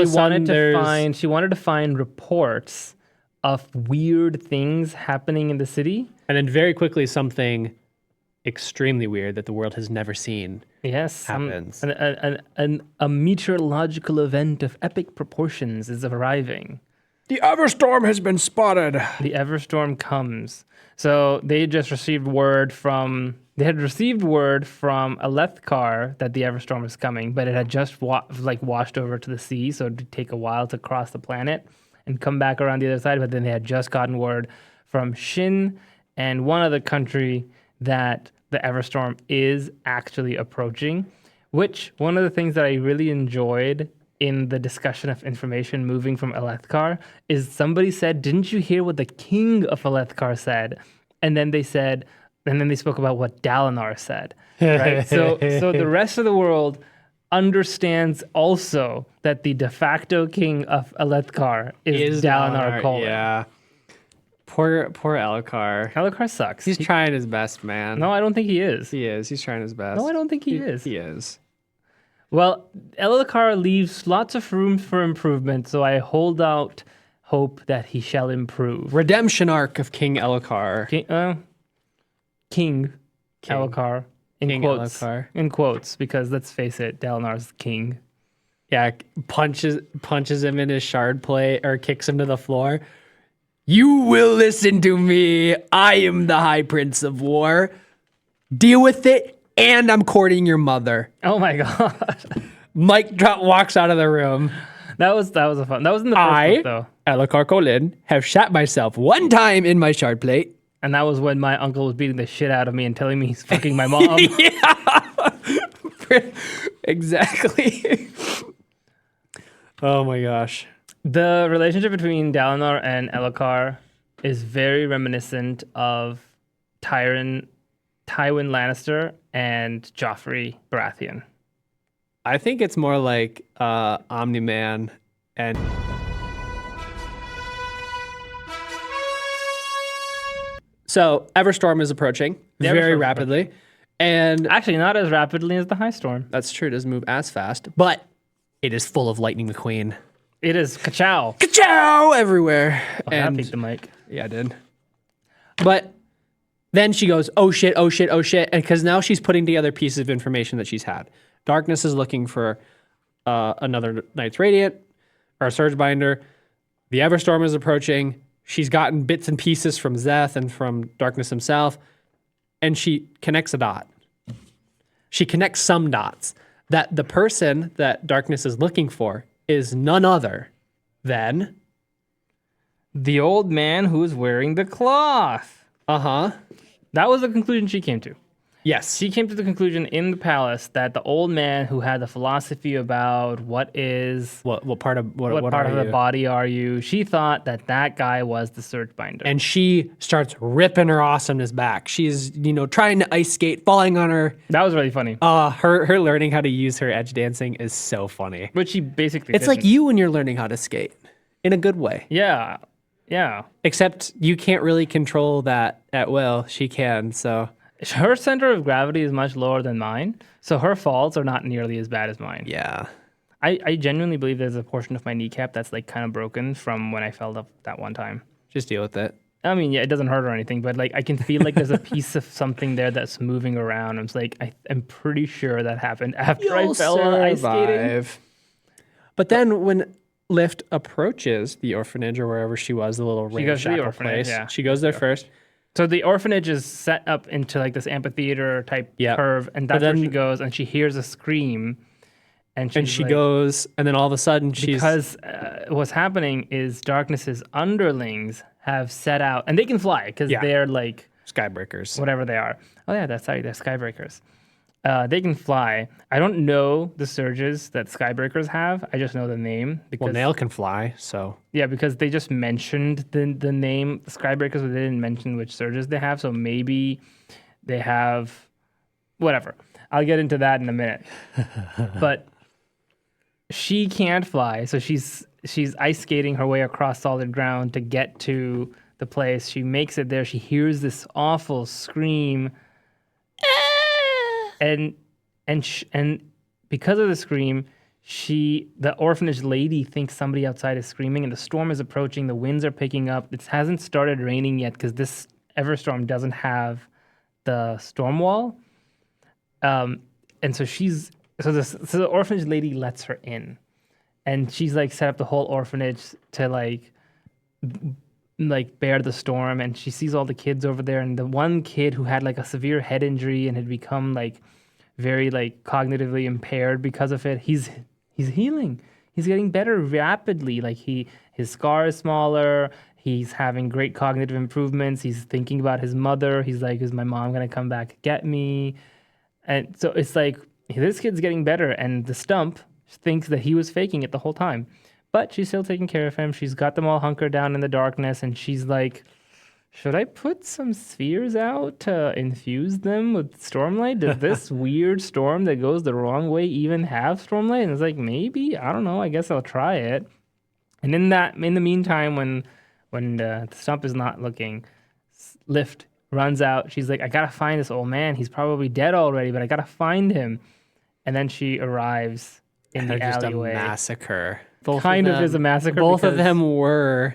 Speaker 2: sudden,
Speaker 1: she wanted to find reports of weird things happening in the city,
Speaker 2: and then very quickly something extremely weird that the world has never seen.
Speaker 1: Yes,
Speaker 2: happens.
Speaker 1: A meteorological event of epic proportions is arriving.
Speaker 2: The Everstorm has been spotted.
Speaker 1: The Everstorm comes. So they just received word from Alethkar that the Everstorm is coming, but it had just washed over to the sea, so it'd take a while to cross the planet and come back around the other side. But then they had just gotten word from Shin and one other country that the Everstorm is actually approaching, which one of the things that I really enjoyed in the discussion of information moving from Alethkar is somebody said, didn't you hear what the king of Alethkar said? And then they spoke about what Dalinar said, right? So the rest of the world understands also that the de facto king of Alethkar is Dalinar Colin.
Speaker 2: Yeah. Poor Elhokar.
Speaker 1: Elhokar sucks.
Speaker 2: He's trying his best, man.
Speaker 1: No, I don't think he is.
Speaker 2: He is. He's trying his best.
Speaker 1: No, I don't think he is.
Speaker 2: He is.
Speaker 1: Well, Elhokar leaves lots of room for improvement, so I hold out hope that he shall improve.
Speaker 2: Redemption arc of King Elhokar.
Speaker 1: King Elhokar.
Speaker 2: King Elhokar.
Speaker 1: In quotes, because let's face it, Dalinar's king.
Speaker 2: Yeah, punches him in his shard plate or kicks him to the floor. You will listen to me. I am the High Prince of War. Deal with it, and I'm courting your mother.
Speaker 1: Oh my god.
Speaker 2: Mike walks out of the room.
Speaker 1: That was a fun. That was in the first book, though.
Speaker 2: Elhokar Colin, have shat myself one time in my shard plate.
Speaker 1: And that was when my uncle was beating the shit out of me and telling me he's fucking my mom.
Speaker 2: Yeah. Exactly. Oh my gosh.
Speaker 1: The relationship between Dalinar and Elhokar is very reminiscent of Tywin Lannister and Joffrey Baratheon.
Speaker 2: I think it's more like Omni-Man and... So, Everstorm is approaching very rapidly. And
Speaker 1: actually, not as rapidly as the High Storm.
Speaker 2: That's true. It doesn't move as fast. But it is full of Lightning McQueen.
Speaker 1: It is ka-chow.
Speaker 2: Ka-chow everywhere.
Speaker 1: Oh, and I picked the mic.
Speaker 2: Yeah, I did. But then she goes, oh shit, oh shit, oh shit. And because now she's putting together pieces of information that she's had. Darkness is looking for another Knights Radiant or a Surgebinder. The Everstorm is approaching. She's gotten bits and pieces from Zeth and from Darkness himself. And she connects a dot. She connects some dots. That the person that Darkness is looking for is none other than...
Speaker 1: the old man who is wearing the cloth.
Speaker 2: Uh-huh.
Speaker 1: That was the conclusion she came to.
Speaker 2: Yes.
Speaker 1: She came to the conclusion in the palace that the old man who had the philosophy about what part of the body are you, she thought that guy was the Searchbinder.
Speaker 2: And she starts ripping her awesomeness back. She's, trying to ice skate, falling on her.
Speaker 1: That was really funny.
Speaker 2: Her learning how to use her edge dancing is so funny.
Speaker 1: But she basically
Speaker 2: It's like you when you're learning how to skate.
Speaker 3: in a good way.
Speaker 1: Yeah. Yeah.
Speaker 3: Except you can't really control that at will. She can, so
Speaker 1: Her center of gravity is much lower than mine, so her falls are not nearly as bad as mine.
Speaker 3: yeah.
Speaker 1: I genuinely believe there's a portion of my kneecap that's like kind of broken from when I fell up that one time.
Speaker 3: Just deal with it.
Speaker 1: I mean, yeah, it doesn't hurt or anything, but like I can feel like there's a piece of something there that's moving around. I'm just like, I'm pretty sure that happened after I fell on ice skating.
Speaker 3: But then when Lift approaches the orphanage or wherever she was, the little
Speaker 1: goes to the
Speaker 3: ramshackle
Speaker 1: orphanage,
Speaker 3: place,
Speaker 1: yeah.
Speaker 3: she goes there first.
Speaker 1: So the orphanage is set up into like this amphitheater type curve, and that's where she goes, and she hears a scream, and
Speaker 3: she
Speaker 1: like,
Speaker 3: goes, and then all of a sudden
Speaker 1: because what's happening is Darkness's underlings have set out, and they can fly because they're like
Speaker 3: Skybreakers,
Speaker 1: whatever they are. Oh yeah, they're Skybreakers. They can fly. I don't know the surges that Skybreakers have. I just know the name.
Speaker 3: Well, Nail can fly, so...
Speaker 1: Yeah, because they just mentioned the name Skybreakers, but they didn't mention which surges they have, so maybe they have... Whatever. I'll get into that in a minute. But she can't fly, so she's ice skating her way across solid ground to get to the place. She makes it there. She hears this awful scream... And because of the scream, the orphanage lady thinks somebody outside is screaming, and the storm is approaching. The winds are picking up. It hasn't started raining yet because this Everstorm doesn't have the storm wall. And so the orphanage lady lets her in, and she's like set up the whole orphanage to like bear the storm, and she sees all the kids over there, and the one kid who had like a severe head injury and had become like very like cognitively impaired because of it, he's healing. He's getting better rapidly. Like his scar is smaller. He's having great cognitive improvements. He's thinking about his mother. He's like, is my mom gonna come back get me? And so it's like this kid's getting better, and the stump thinks that he was faking it the whole time. But she's still taking care of him. She's got them all hunkered down in the darkness, and she's like, should I put some spheres out to infuse them with Stormlight? Does this weird storm that goes the wrong way even have Stormlight? And it's like, maybe. I don't know. I guess I'll try it. And in the meantime, when the stump is not looking, Lift runs out. She's like, I got to find this old man. He's probably dead already, but I got to find him. And then she arrives in the alleyway.
Speaker 3: Just a massacre.
Speaker 1: Kind of is a massacre.
Speaker 3: Both of them were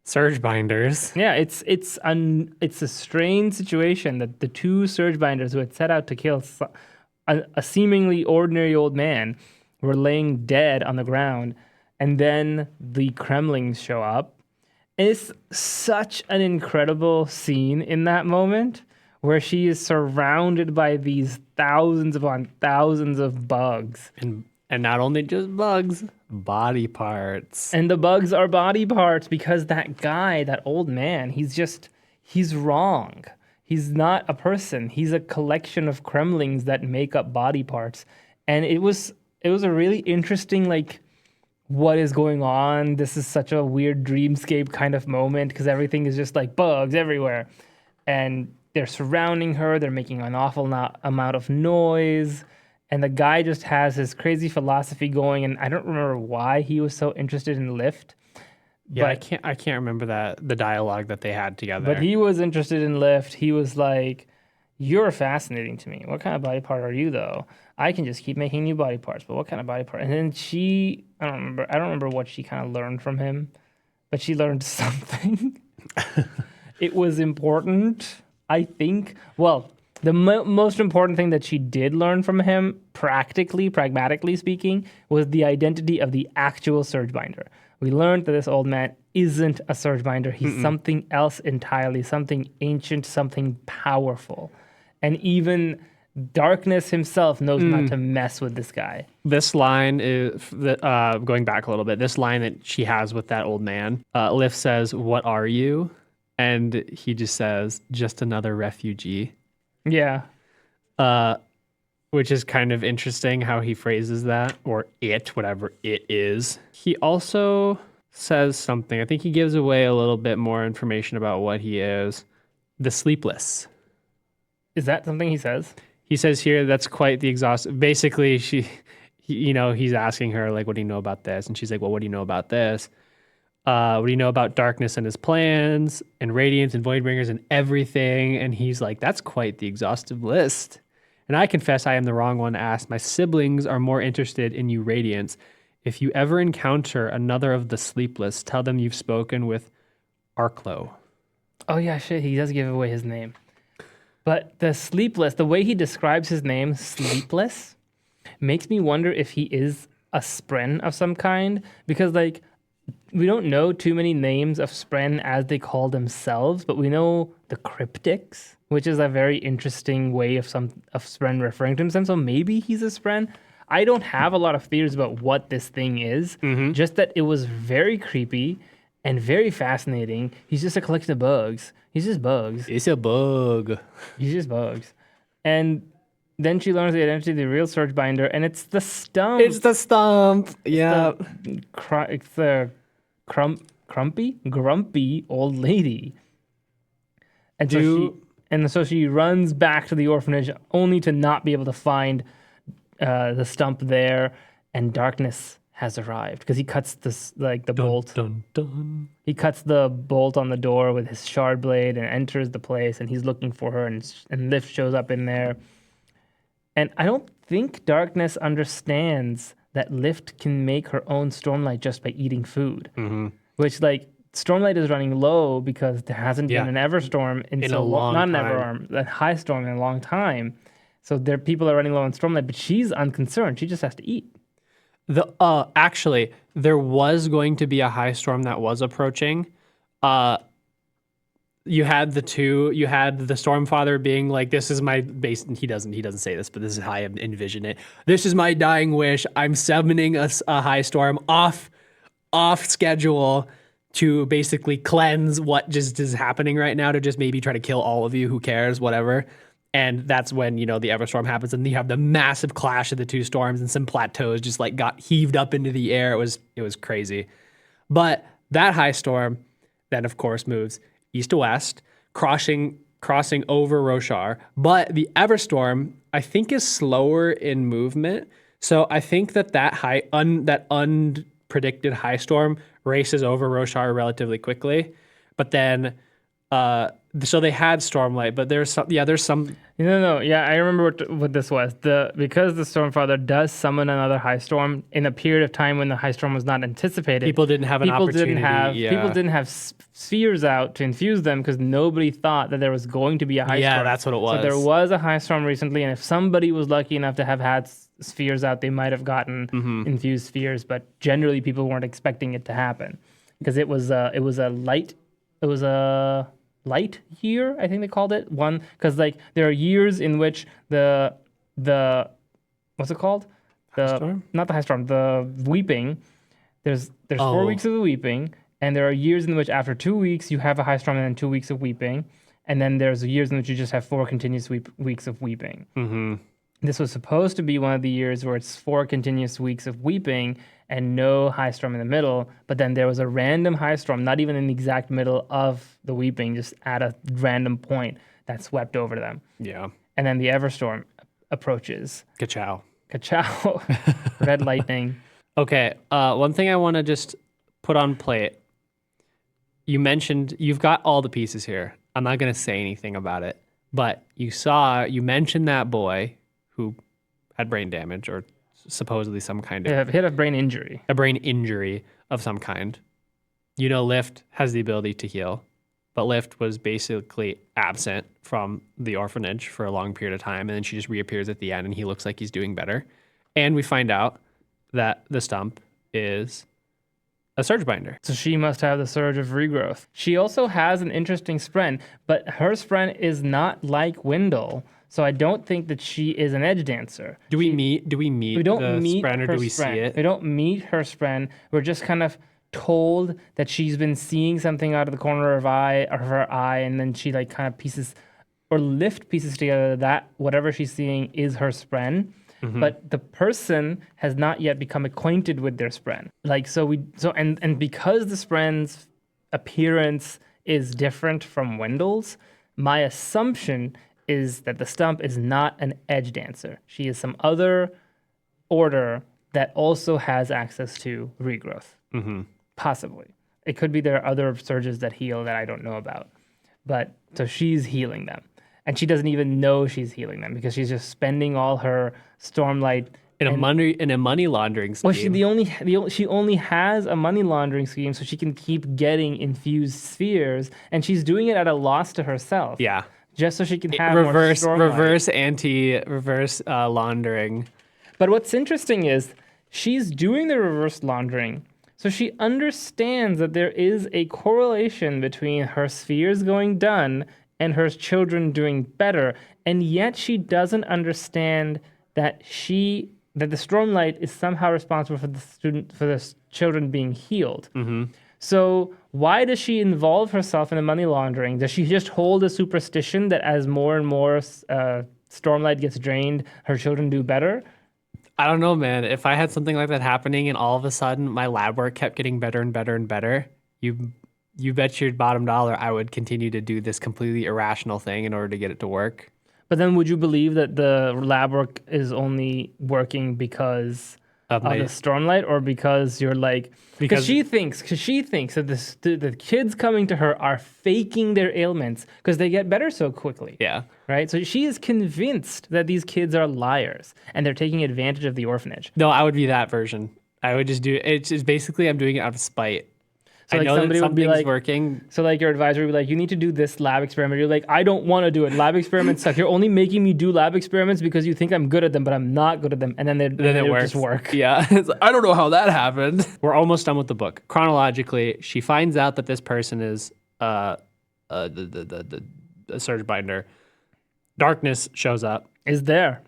Speaker 3: surge binders.
Speaker 1: Yeah, it's a strange situation that the two surge binders who had set out to kill a seemingly ordinary old man were laying dead on the ground, and then the Kremlings show up. And it's such an incredible scene in that moment where she is surrounded by these thousands upon thousands of bugs.
Speaker 3: And not only just bugs, body parts.
Speaker 1: And the bugs are body parts because that guy, that old man, he's wrong. He's not a person. He's a collection of Kremlings that make up body parts. And it was a really interesting, like, what is going on? This is such a weird dreamscape kind of moment because everything is just like bugs everywhere. And they're surrounding her. They're making an awful amount of noise. And the guy just has his crazy philosophy going, and I don't remember why he was so interested in Lift.
Speaker 3: Yeah, but I can't remember the dialogue that they had together.
Speaker 1: But he was interested in Lift. He was like, "You're fascinating to me. What kind of body part are you, though? I can just keep making new body parts, but what kind of body part?" And then I don't remember what she kind of learned from him, but she learned something. It was important, I think. Well, the most important thing that she did learn from him, pragmatically speaking, was the identity of the actual surge binder. We learned that this old man isn't a surge binder. He's something else entirely, something ancient, something powerful. And even Darkness himself knows not to mess with this guy.
Speaker 3: This line is, going back a little bit, this line that she has with that old man, Lift says, "What are you?" And he just says, "Just another refugee."
Speaker 1: Yeah.
Speaker 3: Which is kind of interesting how he phrases that, or it, whatever it is. He also says something. I think he gives away a little bit more information about what he is. The Sleepless.
Speaker 1: Is that something he says?
Speaker 3: He says here that's quite the exhaustive. Basically, he's asking her, like, what do you know about this? And she's like, well, what do you know about this? What do you know about darkness and his plans and radiance and voidbringers and everything? And he's like, that's quite the exhaustive list. And I confess I am the wrong one to ask. My siblings are more interested in you, Radiance. If you ever encounter another of the sleepless, tell them you've spoken with Arklo.
Speaker 1: Oh yeah, shit. He does give away his name. But the sleepless, the way he describes his name, sleepless, makes me wonder if he is a spren of some kind. Because like, we don't know too many names of spren as they call themselves, but we know the cryptics, which is a very interesting way of spren referring to himself. So maybe he's a spren. I don't have a lot of theories about what this thing is, just that it was very creepy and very fascinating. He's just a collection of bugs. He's just bugs.
Speaker 3: It's a bug.
Speaker 1: He's just bugs. And then she learns the identity of the real Surgebinder, and it's the stump.
Speaker 3: It's the stump. Yeah.
Speaker 1: It's the grumpy old lady. And so she runs back to the orphanage only to not be able to find the stump there, and darkness has arrived because he cuts the bolt.
Speaker 3: Dun, dun.
Speaker 1: He cuts the bolt on the door with his shard blade and enters the place, and he's looking for her, and Lift shows up in there. And I don't think Darkness understands that Lift can make her own Stormlight just by eating food. Which, like, Stormlight is running low because there hasn't been an Everstorm in so long. Not an Everarm, a high storm in a long time. So people are running low on Stormlight, but she's unconcerned. She just has to eat.
Speaker 3: Actually, there was going to be a high storm that was approaching. You had the Stormfather being like, this is my base. He doesn't say this, but this is how I envision it. This is my dying wish. I'm summoning a high storm off schedule to basically cleanse what just is happening right now, to just maybe try to kill all of you. Who cares? Whatever. And that's when, the Everstorm happens, and you have the massive clash of the two storms, and some plateaus just like got heaved up into the air. It was crazy. But that high storm then, of course, moves east to west, crossing over Roshar. But the Everstorm, I think, is slower in movement. So I think that unpredicted high storm races over Roshar relatively quickly. But then, so they had Stormlight, but there's some.
Speaker 1: No. Yeah, I remember what this was. Because the Stormfather does summon another high storm in a period of time when the high storm was not anticipated.
Speaker 3: People didn't have an opportunity.
Speaker 1: People didn't have spheres out to infuse them because nobody thought that there was going to be a high storm.
Speaker 3: Yeah, that's what it was.
Speaker 1: So there was a high storm recently, and if somebody was lucky enough to have had spheres out, they might have gotten infused spheres. But generally, people weren't expecting it to happen because it was a light year, I think they called it one, because like there are years in which the what's it called? Not the high storm, the weeping. There's 4 weeks of the weeping, and there are years in which after 2 weeks you have a high storm and then 2 weeks of weeping, and then there's years in which you just have 4 continuous weeks of weeping. This was supposed to be one of the years where it's 4 continuous weeks of weeping and no high storm in the middle, but then there was a random high storm, not even in the exact middle of the weeping, just at a random point that swept over them.
Speaker 3: Yeah.
Speaker 1: And then the Everstorm approaches.
Speaker 3: Ka-chow.
Speaker 1: Red lightning.
Speaker 3: Okay, one thing I want to just put on plate. You mentioned you've got all the pieces here. I'm not going to say anything about it, but you mentioned that boy who had brain damage, or supposedly some kind of...
Speaker 1: Yeah, he had a brain injury.
Speaker 3: A brain injury of some kind. Lift has the ability to heal, but Lift was basically absent from the orphanage for a long period of time, and then she just reappears at the end, and he looks like he's doing better. And we find out that the stump is a Surgebinder.
Speaker 1: So she must have the Surge of Regrowth. She also has an interesting spren, but her spren is not like Wendell. So I don't think that she is an Edgedancer.
Speaker 3: Do we meet the spren, or do we see it?
Speaker 1: We don't meet her spren. We're just kind of told that she's been seeing something out of the corner of her eye, and then she like kind of pieces together that whatever she's seeing is her spren. But the person has not yet become acquainted with their spren. And because the spren's appearance is different from Wendell's, my assumption is that the stump is not an Edgedancer. She is some other order that also has access to regrowth. Possibly. It could be there are other surges that heal that I don't know about. But so she's healing them. And she doesn't even know she's healing them because she's just spending all her Stormlight
Speaker 3: in a money laundering scheme.
Speaker 1: Well, she only has a money laundering scheme so she can keep getting infused spheres, and she's doing it at a loss to herself.
Speaker 3: Yeah.
Speaker 1: Just so she can have
Speaker 3: reverse
Speaker 1: more
Speaker 3: laundering.
Speaker 1: But what's interesting is she's doing the reverse laundering, so she understands that there is a correlation between her spheres going done and her children doing better, and yet she doesn't understand that the Stormlight is somehow responsible for the children being healed. So why does she involve herself in the money laundering? Does she just hold a superstition that as more and more Stormlight gets drained, her children do better?
Speaker 3: I don't know, man. If I had something like that happening and all of a sudden my lab work kept getting better and better and better, you bet your bottom dollar I would continue to do this completely irrational thing in order to get it to work.
Speaker 1: But then would you believe that the lab work is only working because of the Stormlight, or because you're like... Because she thinks that the kids coming to her are faking their ailments because they get better so quickly.
Speaker 3: Yeah.
Speaker 1: Right? So she is convinced that these kids are liars and they're taking advantage of the orphanage.
Speaker 3: No, I would be that version. I would just do it. It's just basically I'm doing it out of spite.
Speaker 1: So
Speaker 3: I
Speaker 1: like
Speaker 3: know
Speaker 1: somebody
Speaker 3: that
Speaker 1: would be
Speaker 3: something's
Speaker 1: like,
Speaker 3: working.
Speaker 1: So like your advisor would be like, you need to do this lab experiment. You're like, I don't want to do it. Lab experiments suck. You're only making me do lab experiments because you think I'm good at them, but I'm not good at them. And then it just work.
Speaker 3: Yeah. It's like, I don't know how that happened. We're almost done with the book. Chronologically, she finds out that this person is the surge binder. Darkness shows up.
Speaker 1: Is there.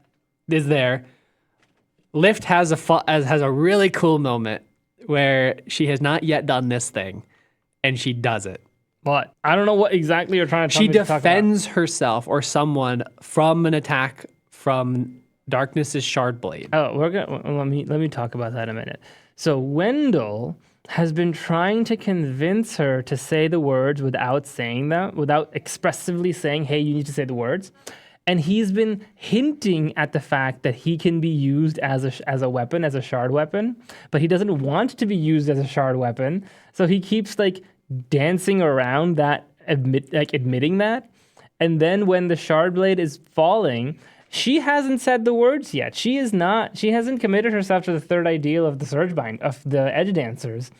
Speaker 3: Lift has a really cool moment where she has not yet done this thing, and she does it.
Speaker 1: But I don't know what exactly you're trying to tell me.
Speaker 3: She defends herself or someone from an attack from Darkness's shard blade.
Speaker 1: Oh, let me talk about that in a minute. So Wendell has been trying to convince her to say the words without saying them, without expressively saying, hey, you need to say the words. And he's been hinting at the fact that he can be used as a weapon, as a shard weapon, but he doesn't want to be used as a shard weapon. So he keeps like dancing around that, admitting that. And then when the shard blade is falling, she hasn't said the words yet. She hasn't committed herself to the third ideal of the Surgebind, of the Edgedancers.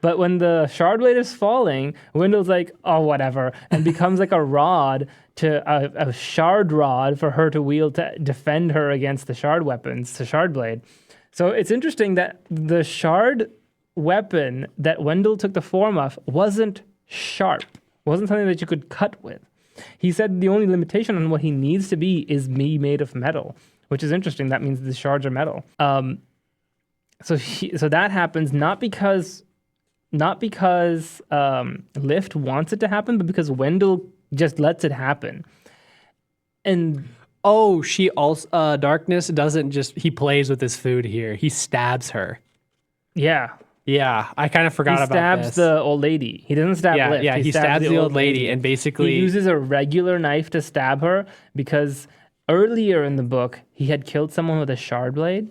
Speaker 1: But when the shard blade is falling, Wendell's like, oh, whatever, and becomes like a rod, a shard rod for her to wield to defend her against the shard weapons, the shard blade. So it's interesting that the shard weapon that Wendell took the form of wasn't sharp, wasn't something that you could cut with. He said the only limitation on what he needs to be is made of metal, which is interesting. That means the shards are metal. So that happens not because Lift wants it to happen, but because Wendell just lets it happen. And
Speaker 3: she also Darkness doesn't just he plays with his food here. He stabs her.
Speaker 1: Yeah.
Speaker 3: Yeah, I kind of forgot about this.
Speaker 1: He stabs the old lady. He doesn't stab Lift.
Speaker 3: Yeah, he stabs the old lady and basically...
Speaker 1: He uses a regular knife to stab her because earlier in the book, he had killed someone with a shard blade.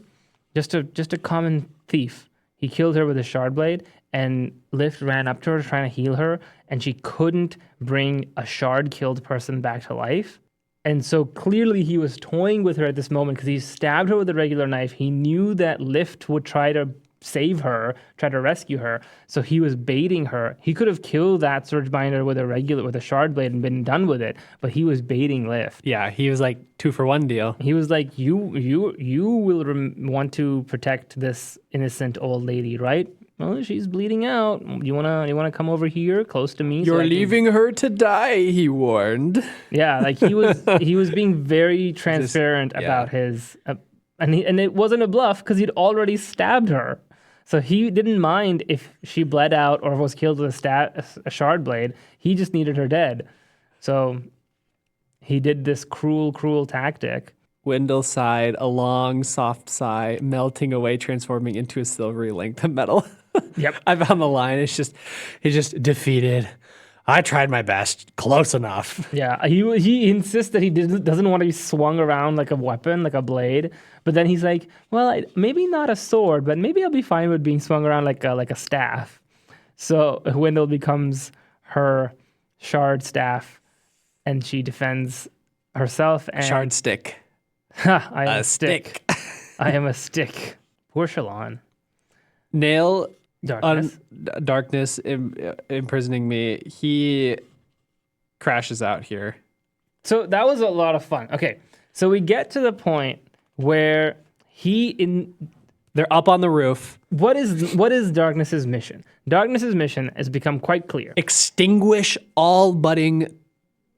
Speaker 1: Just a common thief. He killed her with a shard blade, and Lift ran up to her trying to heal her, and she couldn't bring a shard-killed person back to life. And so clearly he was toying with her at this moment because he stabbed her with a regular knife. He knew that Lift would try to save her, try to rescue her. So he was baiting her. He could have killed that Surgebinder with a shard blade and been done with it, but he was baiting Lift.
Speaker 3: Yeah, he was like 2-for-1 deal.
Speaker 1: He was like, you will want to protect this innocent old lady, right? Well, she's bleeding out. You wanna come over here, close to me?
Speaker 3: You're leaving her to die, he warned.
Speaker 1: Yeah, like he was being very transparent about his, and it wasn't a bluff because he'd already stabbed her. So he didn't mind if she bled out or was killed with a shard blade. He just needed her dead. So he did this cruel tactic.
Speaker 3: Wendell sighed, a long, soft sigh, melting away, transforming into a silvery length of metal.
Speaker 1: Yep.
Speaker 3: I found the line. He's just defeated.
Speaker 2: I tried my best. Close enough.
Speaker 1: Yeah, he insists that he doesn't want to be swung around like a weapon, like a blade. But then he's like, well, maybe not a sword, but maybe I'll be fine with being swung around like a staff. So Wendell becomes her shard staff, and she defends herself. And
Speaker 3: Shard stick.
Speaker 1: I am a stick. I am a stick. Poor Shalon.
Speaker 3: Nail
Speaker 1: Darkness.
Speaker 3: Darkness imprisoning me. He crashes out here.
Speaker 1: So that was a lot of fun. Okay, so we get to the point where
Speaker 3: They're up on the roof.
Speaker 1: what is Darkness's mission? Darkness's mission has become quite clear.
Speaker 3: Extinguish all budding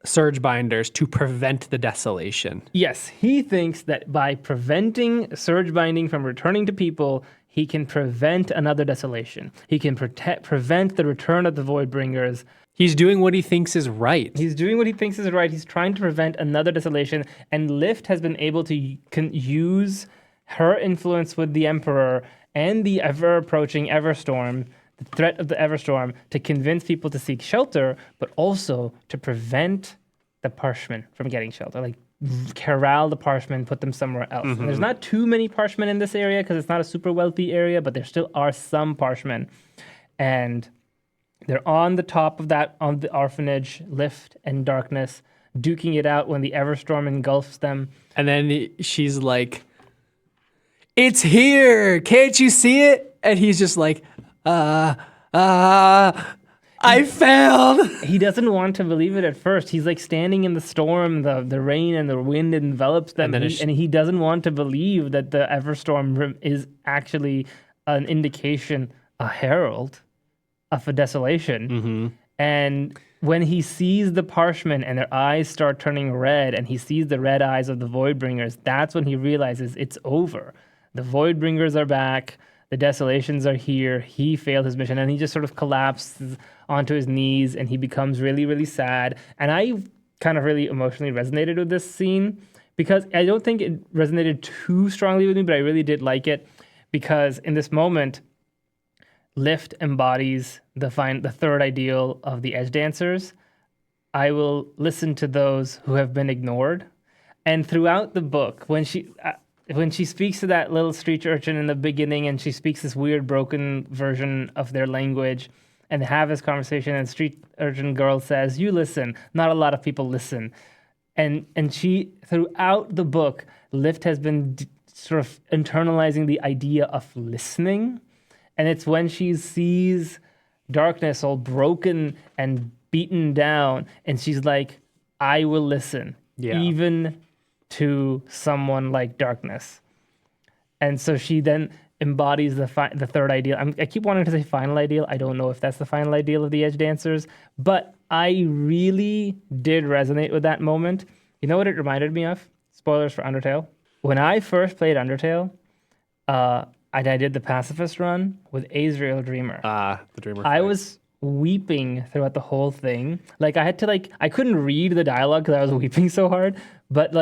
Speaker 3: surge binders to prevent the desolation.
Speaker 1: Yes, he thinks that by preventing surge binding from returning to people, he can prevent another desolation. He can prevent the return of the Voidbringers.
Speaker 3: He's doing what he thinks is right.
Speaker 1: He's doing what he thinks is right. He's trying to prevent another desolation. And Lift has been able to use her influence with the Emperor and the ever-approaching Everstorm, the threat of the Everstorm, to convince people to seek shelter, but also to prevent the Parshmen from getting shelter. Like, corral the Parshmen, put them somewhere else. And there's not too many Parshmen in this area because it's not a super wealthy area, but there still are some Parshmen. And they're on the top of that, on the orphanage, Lift and Darkness, duking it out when the Everstorm engulfs them.
Speaker 3: And then she's like, it's here. Can't you see it? And he's just like, I failed.
Speaker 1: He doesn't want to believe it at first. He's like standing in the storm, the rain and the wind envelops them, and he doesn't want to believe that the Everstorm is actually an indication, a herald of a desolation. And when he sees the Parshmen and their eyes start turning red, and he sees the red eyes of the Voidbringers, that's when he realizes it's over. The Voidbringers are back. The desolations are here. He failed his mission, and he just sort of collapses onto his knees, and he becomes really, really sad. And I kind of really emotionally resonated with this scene because I don't think it resonated too strongly with me, but I really did like it because in this moment, Lift embodies the third ideal of the Edgedancers. I will listen to those who have been ignored. And throughout the book, when she speaks to that little street urchin in the beginning and she speaks this weird broken version of their language and they have this conversation and street urchin girl says, you listen, not a lot of people listen. And she, throughout the book, Lift has been sort of internalizing the idea of listening. And it's when she sees Darkness all broken and beaten down and she's like, I will listen, even to someone like Darkness. And so she then embodies the third ideal. I keep wanting to say final ideal. I don't know if that's the final ideal of the Edgedancers, but I really did resonate with that moment. You know what it reminded me of? Spoilers for Undertale. When I first played Undertale, I did the pacifist run with Azrael Dreamer.
Speaker 3: The Dreamer.
Speaker 1: I was weeping throughout the whole thing. Like I had to I couldn't read the dialogue because I was weeping so hard, but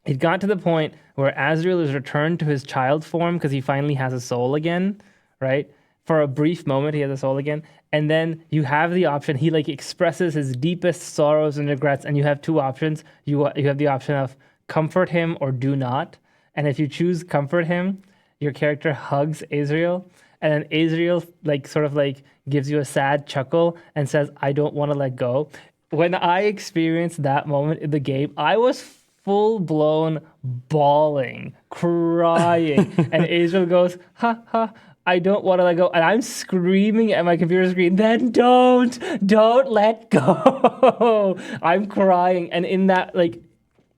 Speaker 1: it got to the point where Azrael is returned to his child form because he finally has a soul again, right? For a brief moment, he has a soul again. And then you have the option. He expresses his deepest sorrows and regrets. And you have two options. You have the option of comfort him or do not. And if you choose comfort him, your character hugs Azrael. And then Azrael gives you a sad chuckle and says, I don't want to let go. When I experienced that moment in the game, I was full-blown bawling, crying. And Azrael goes, ha, ha, I don't want to let go. And I'm screaming at my computer screen, then don't let go. I'm crying. And in that,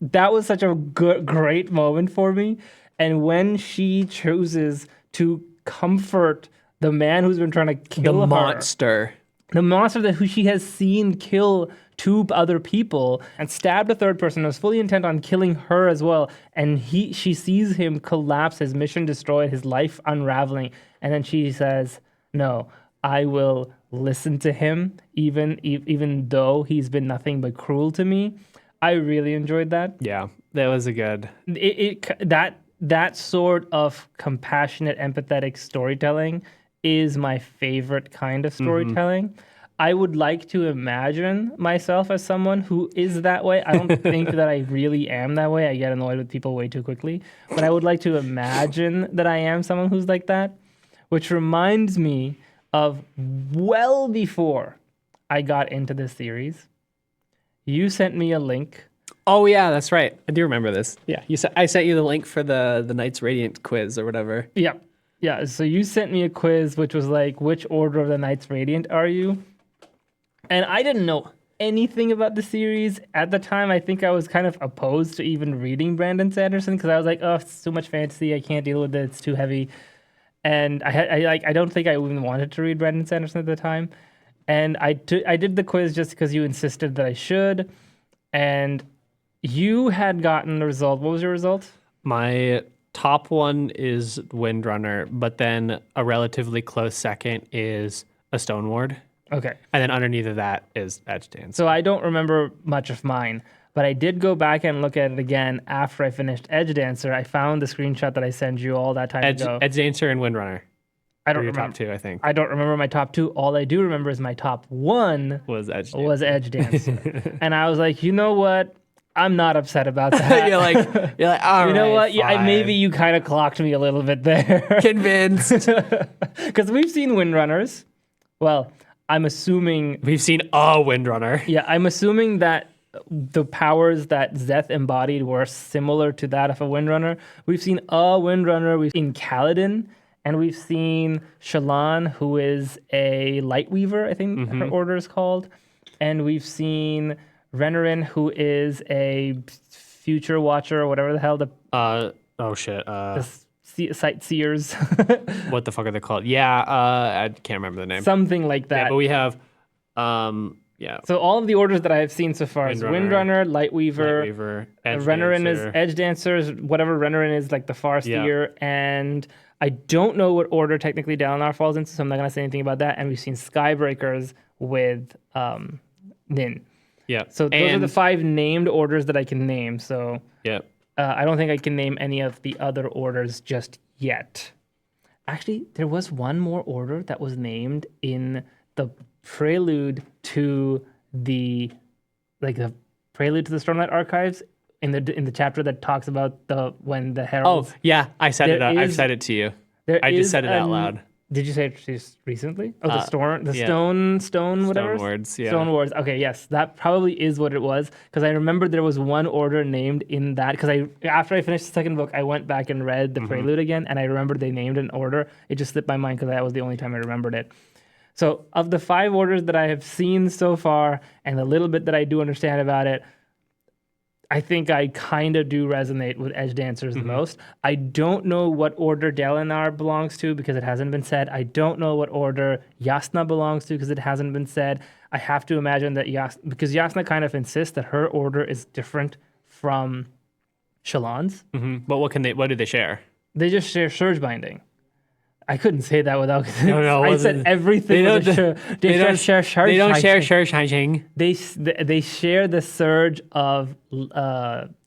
Speaker 1: that was such a great moment for me. And when she chooses to comfort the man who's been trying to kill her, the monster who she has seen kill two other people and stabbed a third person and was fully intent on killing her as well. And she sees him collapse, his mission destroyed, his life unraveling. And then she says, no, I will listen to him even though he's been nothing but cruel to me. I really enjoyed that.
Speaker 3: Yeah, that was a good...
Speaker 1: That sort of compassionate, empathetic storytelling is my favorite kind of storytelling. I would like to imagine myself as someone who is that way. I don't think that I really am that way. I get annoyed with people way too quickly. But I would like to imagine that I am someone who's like that, which reminds me of well before I got into this series. You sent me a link.
Speaker 3: Oh yeah, that's right. I do remember this. Yeah, I sent you the link for the Knights Radiant quiz or whatever.
Speaker 1: Yeah. Yeah, so you sent me a quiz which was like, which order of the Knights Radiant are you? And I didn't know anything about the series. At the time, I think I was kind of opposed to even reading Brandon Sanderson because I was like, oh, it's too much fantasy. I can't deal with it. It's too heavy. And I don't think I even wanted to read Brandon Sanderson at the time. And I did the quiz just because you insisted that I should. And you had gotten the result. What was your result?
Speaker 3: My top one is Windrunner, but then a relatively close second is a Stone Ward.
Speaker 1: Okay.
Speaker 3: And then underneath of that is Edgedancer.
Speaker 1: So I don't remember much of mine, but I did go back and look at it again after I finished Edgedancer. I found the screenshot that I sent you all that time ago.
Speaker 3: Edgedancer and Windrunner.
Speaker 1: I don't
Speaker 3: your
Speaker 1: remember.
Speaker 3: top two, I think.
Speaker 1: I don't remember my top two. All I do remember is my top one
Speaker 3: Was Edgedancer.
Speaker 1: was Edgedancer. And I was like, you know what? I'm not upset about that.
Speaker 3: you're like, all right,
Speaker 1: you know what?
Speaker 3: fine.
Speaker 1: Maybe you kind of clocked me a little bit there.
Speaker 3: Convinced.
Speaker 1: Because we've seen Windrunners. Well, I'm assuming...
Speaker 3: We've seen a Windrunner.
Speaker 1: Yeah, I'm assuming that the powers that Szeth embodied were similar to that of a Windrunner. We've seen a Windrunner. We've seen Kaladin, and we've seen Shallan, who is a Lightweaver, I think her order is called. And we've seen Renarin, who is a Future Watcher, or whatever the hell the sightseers.
Speaker 3: What the fuck are they called? Yeah, I can't remember the name.
Speaker 1: Something like that.
Speaker 3: Yeah, but we have, yeah.
Speaker 1: So all of the orders that I have seen so far is Windrunner, Lightweaver, Renarin is Edgedancer, whatever Renarin is, like the Farseer, and I don't know what order technically Dalinar falls into, so I'm not going to say anything about that. And we've seen Skybreakers with Nin.
Speaker 3: Yeah.
Speaker 1: So those are the 5 named orders that I can name. So
Speaker 3: yeah.
Speaker 1: I don't think I can name any of the other orders just yet. Actually, there was one more order that was named in the prelude to the Stormlight archives in the chapter that talks about when the heralds.
Speaker 3: Oh yeah, I said it. I've said it to you. I just said it out loud.
Speaker 1: Did you say it just recently? Oh, stone, whatever.
Speaker 3: Stone Wards, yeah.
Speaker 1: Stone Wards. Okay, yes, that probably is what it was because I remember there was one order named in that because after I finished the second book, I went back and read the prelude again, and I remembered they named an order. It just slipped my mind because that was the only time I remembered it. So, of the 5 orders that I have seen so far, and the little bit that I do understand about it, I think I kind of do resonate with Edgedancers the most. I don't know what order Dalinar belongs to because it hasn't been said. I don't know what order Jasnah belongs to because it hasn't been said. I have to imagine that because Jasnah kind of insists that her order is different from Shallan's.
Speaker 3: But what do they share?
Speaker 1: They just share Surge Binding. I couldn't say that without.
Speaker 3: No,
Speaker 1: I said everything. They don't share Surge.
Speaker 3: They don't share Surge Binding.
Speaker 1: They share the surge of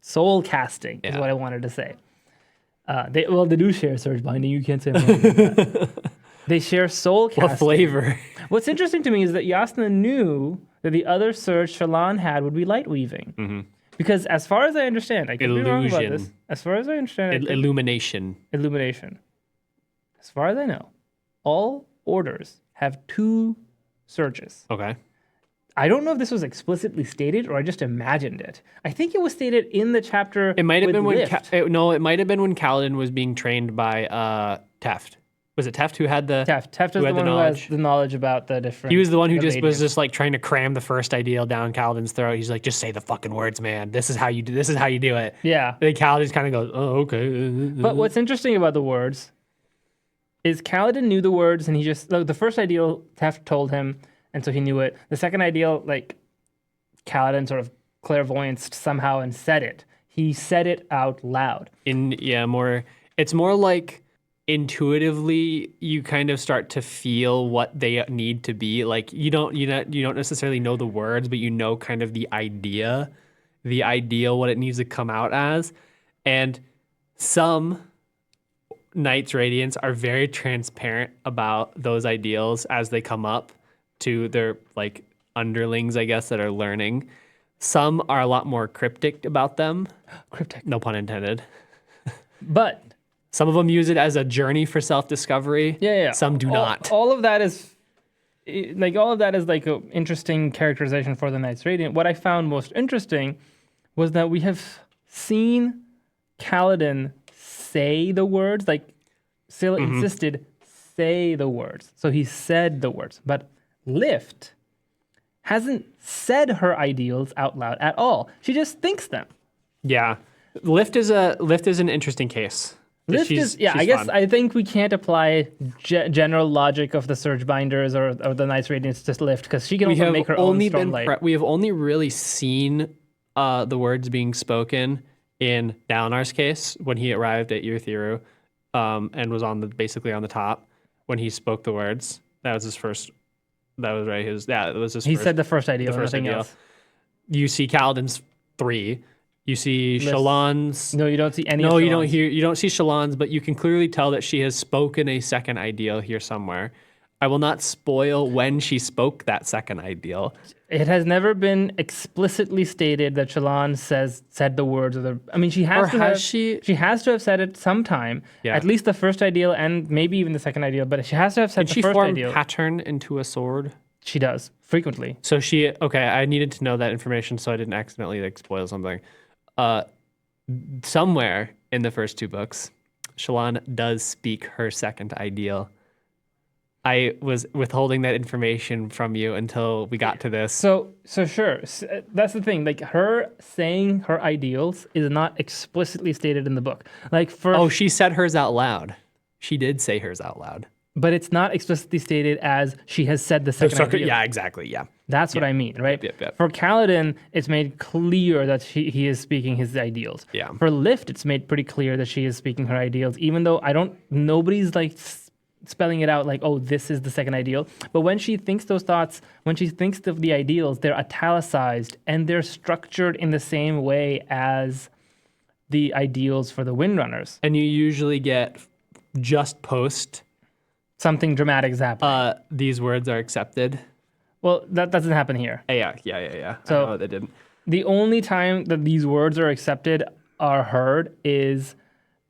Speaker 1: soul casting. Is what I wanted to say. They do share Surge Binding. You can't say that. They share soul casting.
Speaker 3: What flavor?
Speaker 1: What's interesting to me is that Jasnah knew that the other surge Shallan had would be light weaving. Because as far as I understand, I could be wrong about this. As far as I understand,
Speaker 3: Illumination.
Speaker 1: As far as I know, all orders have 2 surges.
Speaker 3: Okay.
Speaker 1: I don't know if this was explicitly stated or I just imagined it. I think it was stated in the chapter.
Speaker 3: It might have been
Speaker 1: Lift.
Speaker 3: it might have been when Kaladin was being trained by Teft. Was it Teft who had the
Speaker 1: Teft is the one who has the knowledge about the different.
Speaker 3: He was the one who was just like trying to cram the first ideal down Kaladin's throat. He's like, just say the fucking words, man. This is how you do it.
Speaker 1: Yeah.
Speaker 3: And then Kaladin just kind of goes, oh, okay.
Speaker 1: But what's interesting about the words is Kaladin knew the words and he just the first ideal Teft told him, and so he knew it. The second ideal, Kaladin sort of clairvoyanced somehow and said it. He said it out loud.
Speaker 3: It's more like intuitively you kind of start to feel what they need to be. Like you don't necessarily know the words, but you know kind of the ideal, what it needs to come out as. And some Knights Radiants are very transparent about those ideals as they come up to their like underlings, I guess, that are learning. Some are a lot more cryptic about them.
Speaker 1: Cryptic.
Speaker 3: No pun intended.
Speaker 1: But
Speaker 3: Some of them use it as a journey for self-discovery.
Speaker 1: yeah.
Speaker 3: Some do not.
Speaker 1: All of that is like an interesting characterization for the Knights Radiant. What I found most interesting was that we have seen Kaladin say the words, like Scylla insisted, say the words. So he said the words. But Lift hasn't said her ideals out loud at all. She just thinks them.
Speaker 3: Yeah. Lift is an interesting case. She's
Speaker 1: I guess
Speaker 3: fun.
Speaker 1: I think we can't apply general logic of the Surge Binders or the Knights Radiance to Lift because she can also make her own Stormlight.
Speaker 3: We have only really seen the words being spoken in Dalinar's case when he arrived at Yurthiru and was basically on the top when he spoke the words. That was his first. That was right. It was his.
Speaker 1: He
Speaker 3: first,
Speaker 1: said the first ideal, nothing else.
Speaker 3: You see Kaladin's 3. You see Shallan's.
Speaker 1: No, you don't see any.
Speaker 3: No,
Speaker 1: of
Speaker 3: you don't
Speaker 1: Shallan's.
Speaker 3: hear. You don't see Shallan's, but you can clearly tell that she has spoken a second ideal here somewhere. I will not spoil when she spoke that second ideal.
Speaker 1: It has never been explicitly stated that Shallan said the words of the. I mean, she has
Speaker 3: Or
Speaker 1: to
Speaker 3: has
Speaker 1: have.
Speaker 3: she?
Speaker 1: She has to have said it sometime.
Speaker 3: Yeah.
Speaker 1: At least the first ideal and maybe even the second ideal. But she has to have said
Speaker 3: Did
Speaker 1: the
Speaker 3: she
Speaker 1: first
Speaker 3: form
Speaker 1: ideal.
Speaker 3: pattern into a sword?
Speaker 1: She does frequently.
Speaker 3: So okay, I needed to know that information so I didn't accidentally like spoil something. Somewhere in the first 2 books, Shallan does speak her second ideal. I was withholding that information from you until we got to this.
Speaker 1: So sure. That's the thing. Like her saying her ideals is not explicitly stated in the book. Like
Speaker 3: She said hers out loud. She did say hers out loud.
Speaker 1: but it's not explicitly stated as she has said the second ideal.
Speaker 3: Yeah, exactly. Yeah.
Speaker 1: That's what I mean, right?
Speaker 3: Yep.
Speaker 1: For Kaladin, it's made clear that he is speaking his ideals.
Speaker 3: Yeah.
Speaker 1: For Lift, it's made pretty clear that she is speaking her ideals, even though nobody's like spelling it out like, oh, this is the second ideal. But when she thinks those thoughts, when she thinks of the ideals, they're italicized and they're structured in the same way as the ideals for the Windrunners.
Speaker 3: And you usually get just post
Speaker 1: Something dramatic is happening.
Speaker 3: these words are accepted.
Speaker 1: Well, that doesn't happen here.
Speaker 3: Yeah.
Speaker 1: So-
Speaker 3: I know they didn't.
Speaker 1: The only time that these words are accepted, are heard, is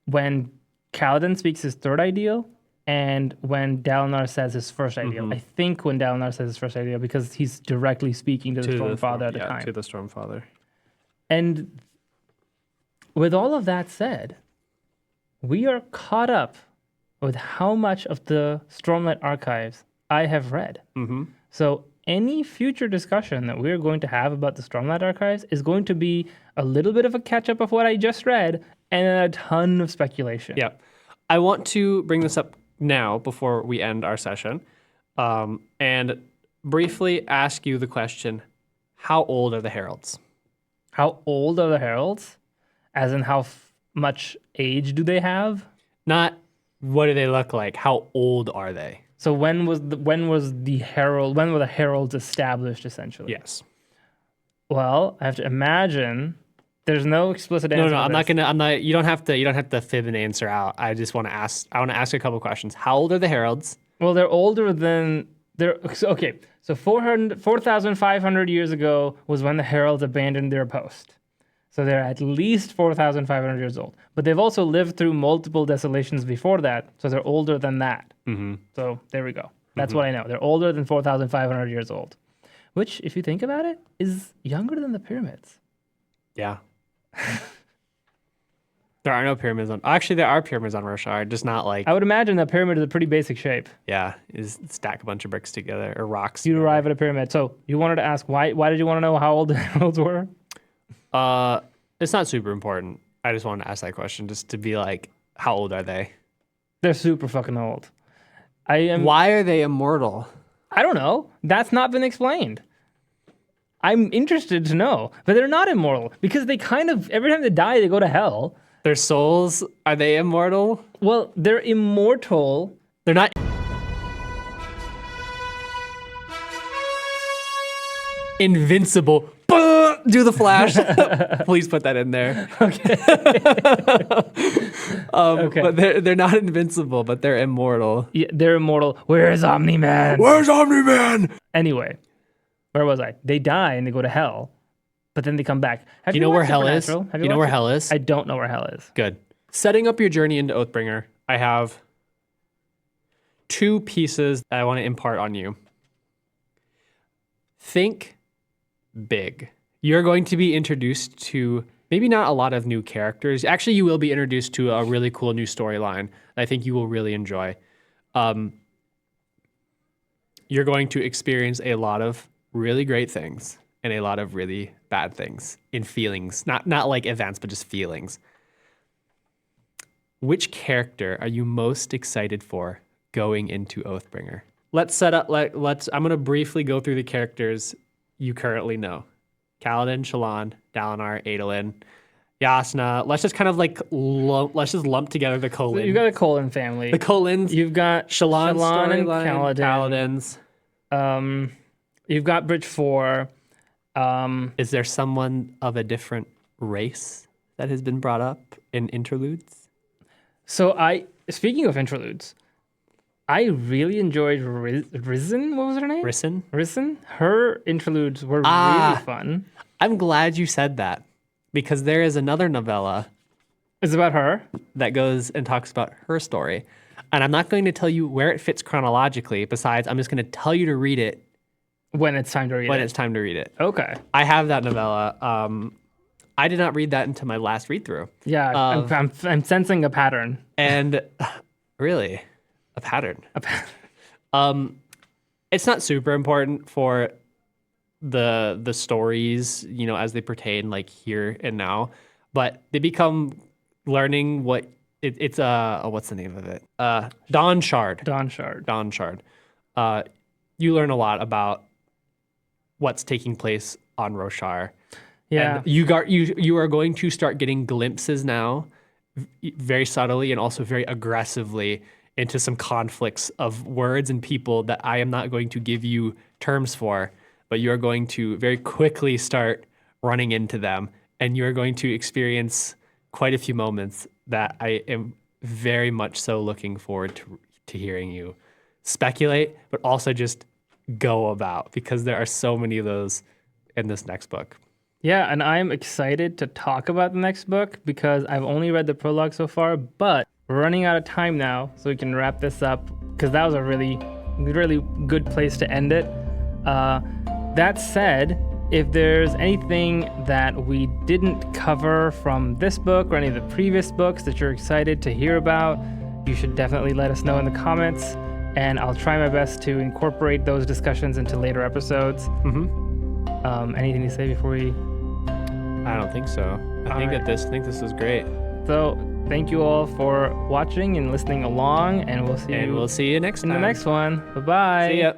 Speaker 1: when Kaladin speaks his third ideal and when Dalinar says his first ideal. I think when Dalinar says his first ideal because he's directly speaking to the Stormfather at the time.
Speaker 3: To the Stormfather.
Speaker 1: And with all of that said, we are caught up with how much of the Stormlight archives I have read. So any future discussion that we're going to have about the Stormlight archives is going to be a little bit of a catch-up of what I just read and a ton of speculation.
Speaker 3: Yeah. I want to bring this up now before we end our session and briefly ask you the question, how old are the heralds?
Speaker 1: How old are the heralds? As in how much age do they have?
Speaker 3: Not what do they look like? How old are they?
Speaker 1: So when were the heralds established essentially?
Speaker 3: Yes.
Speaker 1: Well, I have to imagine there's no explicit answer.
Speaker 3: No, I'm not you don't have to fib an answer out. I just want to ask a couple questions. How old are the heralds?
Speaker 1: Well, they're older than okay. So 4,500 years ago was when the heralds abandoned their post. So they're at least 4,500 years old. But they've also lived through multiple desolations before that, so they're older than that. So there we go. That's what I know. They're older than 4,500 years old, which, if you think about it, is younger than the pyramids.
Speaker 3: Yeah. There are no pyramids on. Actually, there are pyramids on Roshar, just not like.
Speaker 1: I would imagine that pyramid is a pretty basic shape.
Speaker 3: Yeah, is stack a bunch of bricks together or rocks.
Speaker 1: You'd arrive at a pyramid. So you wanted to ask why did you want to know how old the heralds were?
Speaker 3: It's not super important. I just wanted to ask that question just to be like, how old are they?
Speaker 1: They're super fucking old.
Speaker 3: Why are they immortal?
Speaker 1: I don't know. That's not been explained. I'm interested to know. But they're not immortal because they kind of, every time they die, they go to hell.
Speaker 3: Their souls, are they immortal?
Speaker 1: Well, they're immortal.
Speaker 3: They're not. Invincible. Do the flash. Please put that in there.
Speaker 1: Okay.
Speaker 3: But they're not invincible, but they're immortal.
Speaker 1: Yeah, they're immortal. Where's Omni-Man?
Speaker 3: Where's Omni-Man?
Speaker 1: Anyway, where was I? They die and they go to hell, but then they come back.
Speaker 3: Do you know where hell is? Do you know where hell is?
Speaker 1: I don't know where hell is.
Speaker 3: Good. Setting up your journey into Oathbringer, I have 2 pieces that I want to impart on you. Think big. You're going to be introduced to maybe not a lot of new characters. Actually, you will be introduced to a really cool new storyline that I think you will really enjoy. You're going to experience a lot of really great things and a lot of really bad things in feelings. Not like events, but just feelings. Which character are you most excited for going into Oathbringer? Let's set up. I'm going to briefly go through the characters you currently know: Kaladin, Shallan, Dalinar, Adolin, Yasna. Let's just kind of let's just lump together the Colin.
Speaker 1: So you've got a Colin family.
Speaker 3: The Colins.
Speaker 1: You've got
Speaker 3: Shallan
Speaker 1: and
Speaker 3: Kaladin's.
Speaker 1: You've got Bridge 4.
Speaker 3: Is there someone of a different race that has been brought up in interludes?
Speaker 1: So speaking of interludes, I really enjoyed Risen. What was her name?
Speaker 3: Risen?
Speaker 1: Her interludes were really fun.
Speaker 3: I'm glad you said that, because there is another novella
Speaker 1: It's about her.
Speaker 3: that goes and talks about her story. And I'm not going to tell you where it fits chronologically. Besides, I'm just going to tell you to read it
Speaker 1: When it's time to read
Speaker 3: when
Speaker 1: it.
Speaker 3: it's time to read it.
Speaker 1: Okay.
Speaker 3: I have that novella. I did not read that until my last read through.
Speaker 1: Yeah, I'm sensing a pattern.
Speaker 3: And really, a pattern. It's not super important for the stories, as they pertain like here and now, but they become learning what it's what's the name of it? Dawn Shard.
Speaker 1: Dawn Shard.
Speaker 3: You learn a lot about what's taking place on Roshar.
Speaker 1: Yeah.
Speaker 3: And you are going to start getting glimpses now, very subtly and also very aggressively, into some conflicts of words and people that I am not going to give you terms for, but you are going to very quickly start running into them, and you are going to experience quite a few moments that I am very much so looking forward to hearing you speculate, but also just go about, because there are so many of those in this next book.
Speaker 1: Yeah, and I'm excited to talk about the next book because I've only read the prologue so far, but we're running out of time now, so we can wrap this up because that was a really, really good place to end it. That said, if there's anything that we didn't cover from this book or any of the previous books that you're excited to hear about, you should definitely let us know in the comments, and I'll try my best to incorporate those discussions into later episodes. Anything to say before we...
Speaker 3: I don't think so. I think this was great.
Speaker 1: So thank you all for watching and listening along, and we'll see you
Speaker 3: next time.
Speaker 1: in the next one. Bye-bye.
Speaker 3: See ya.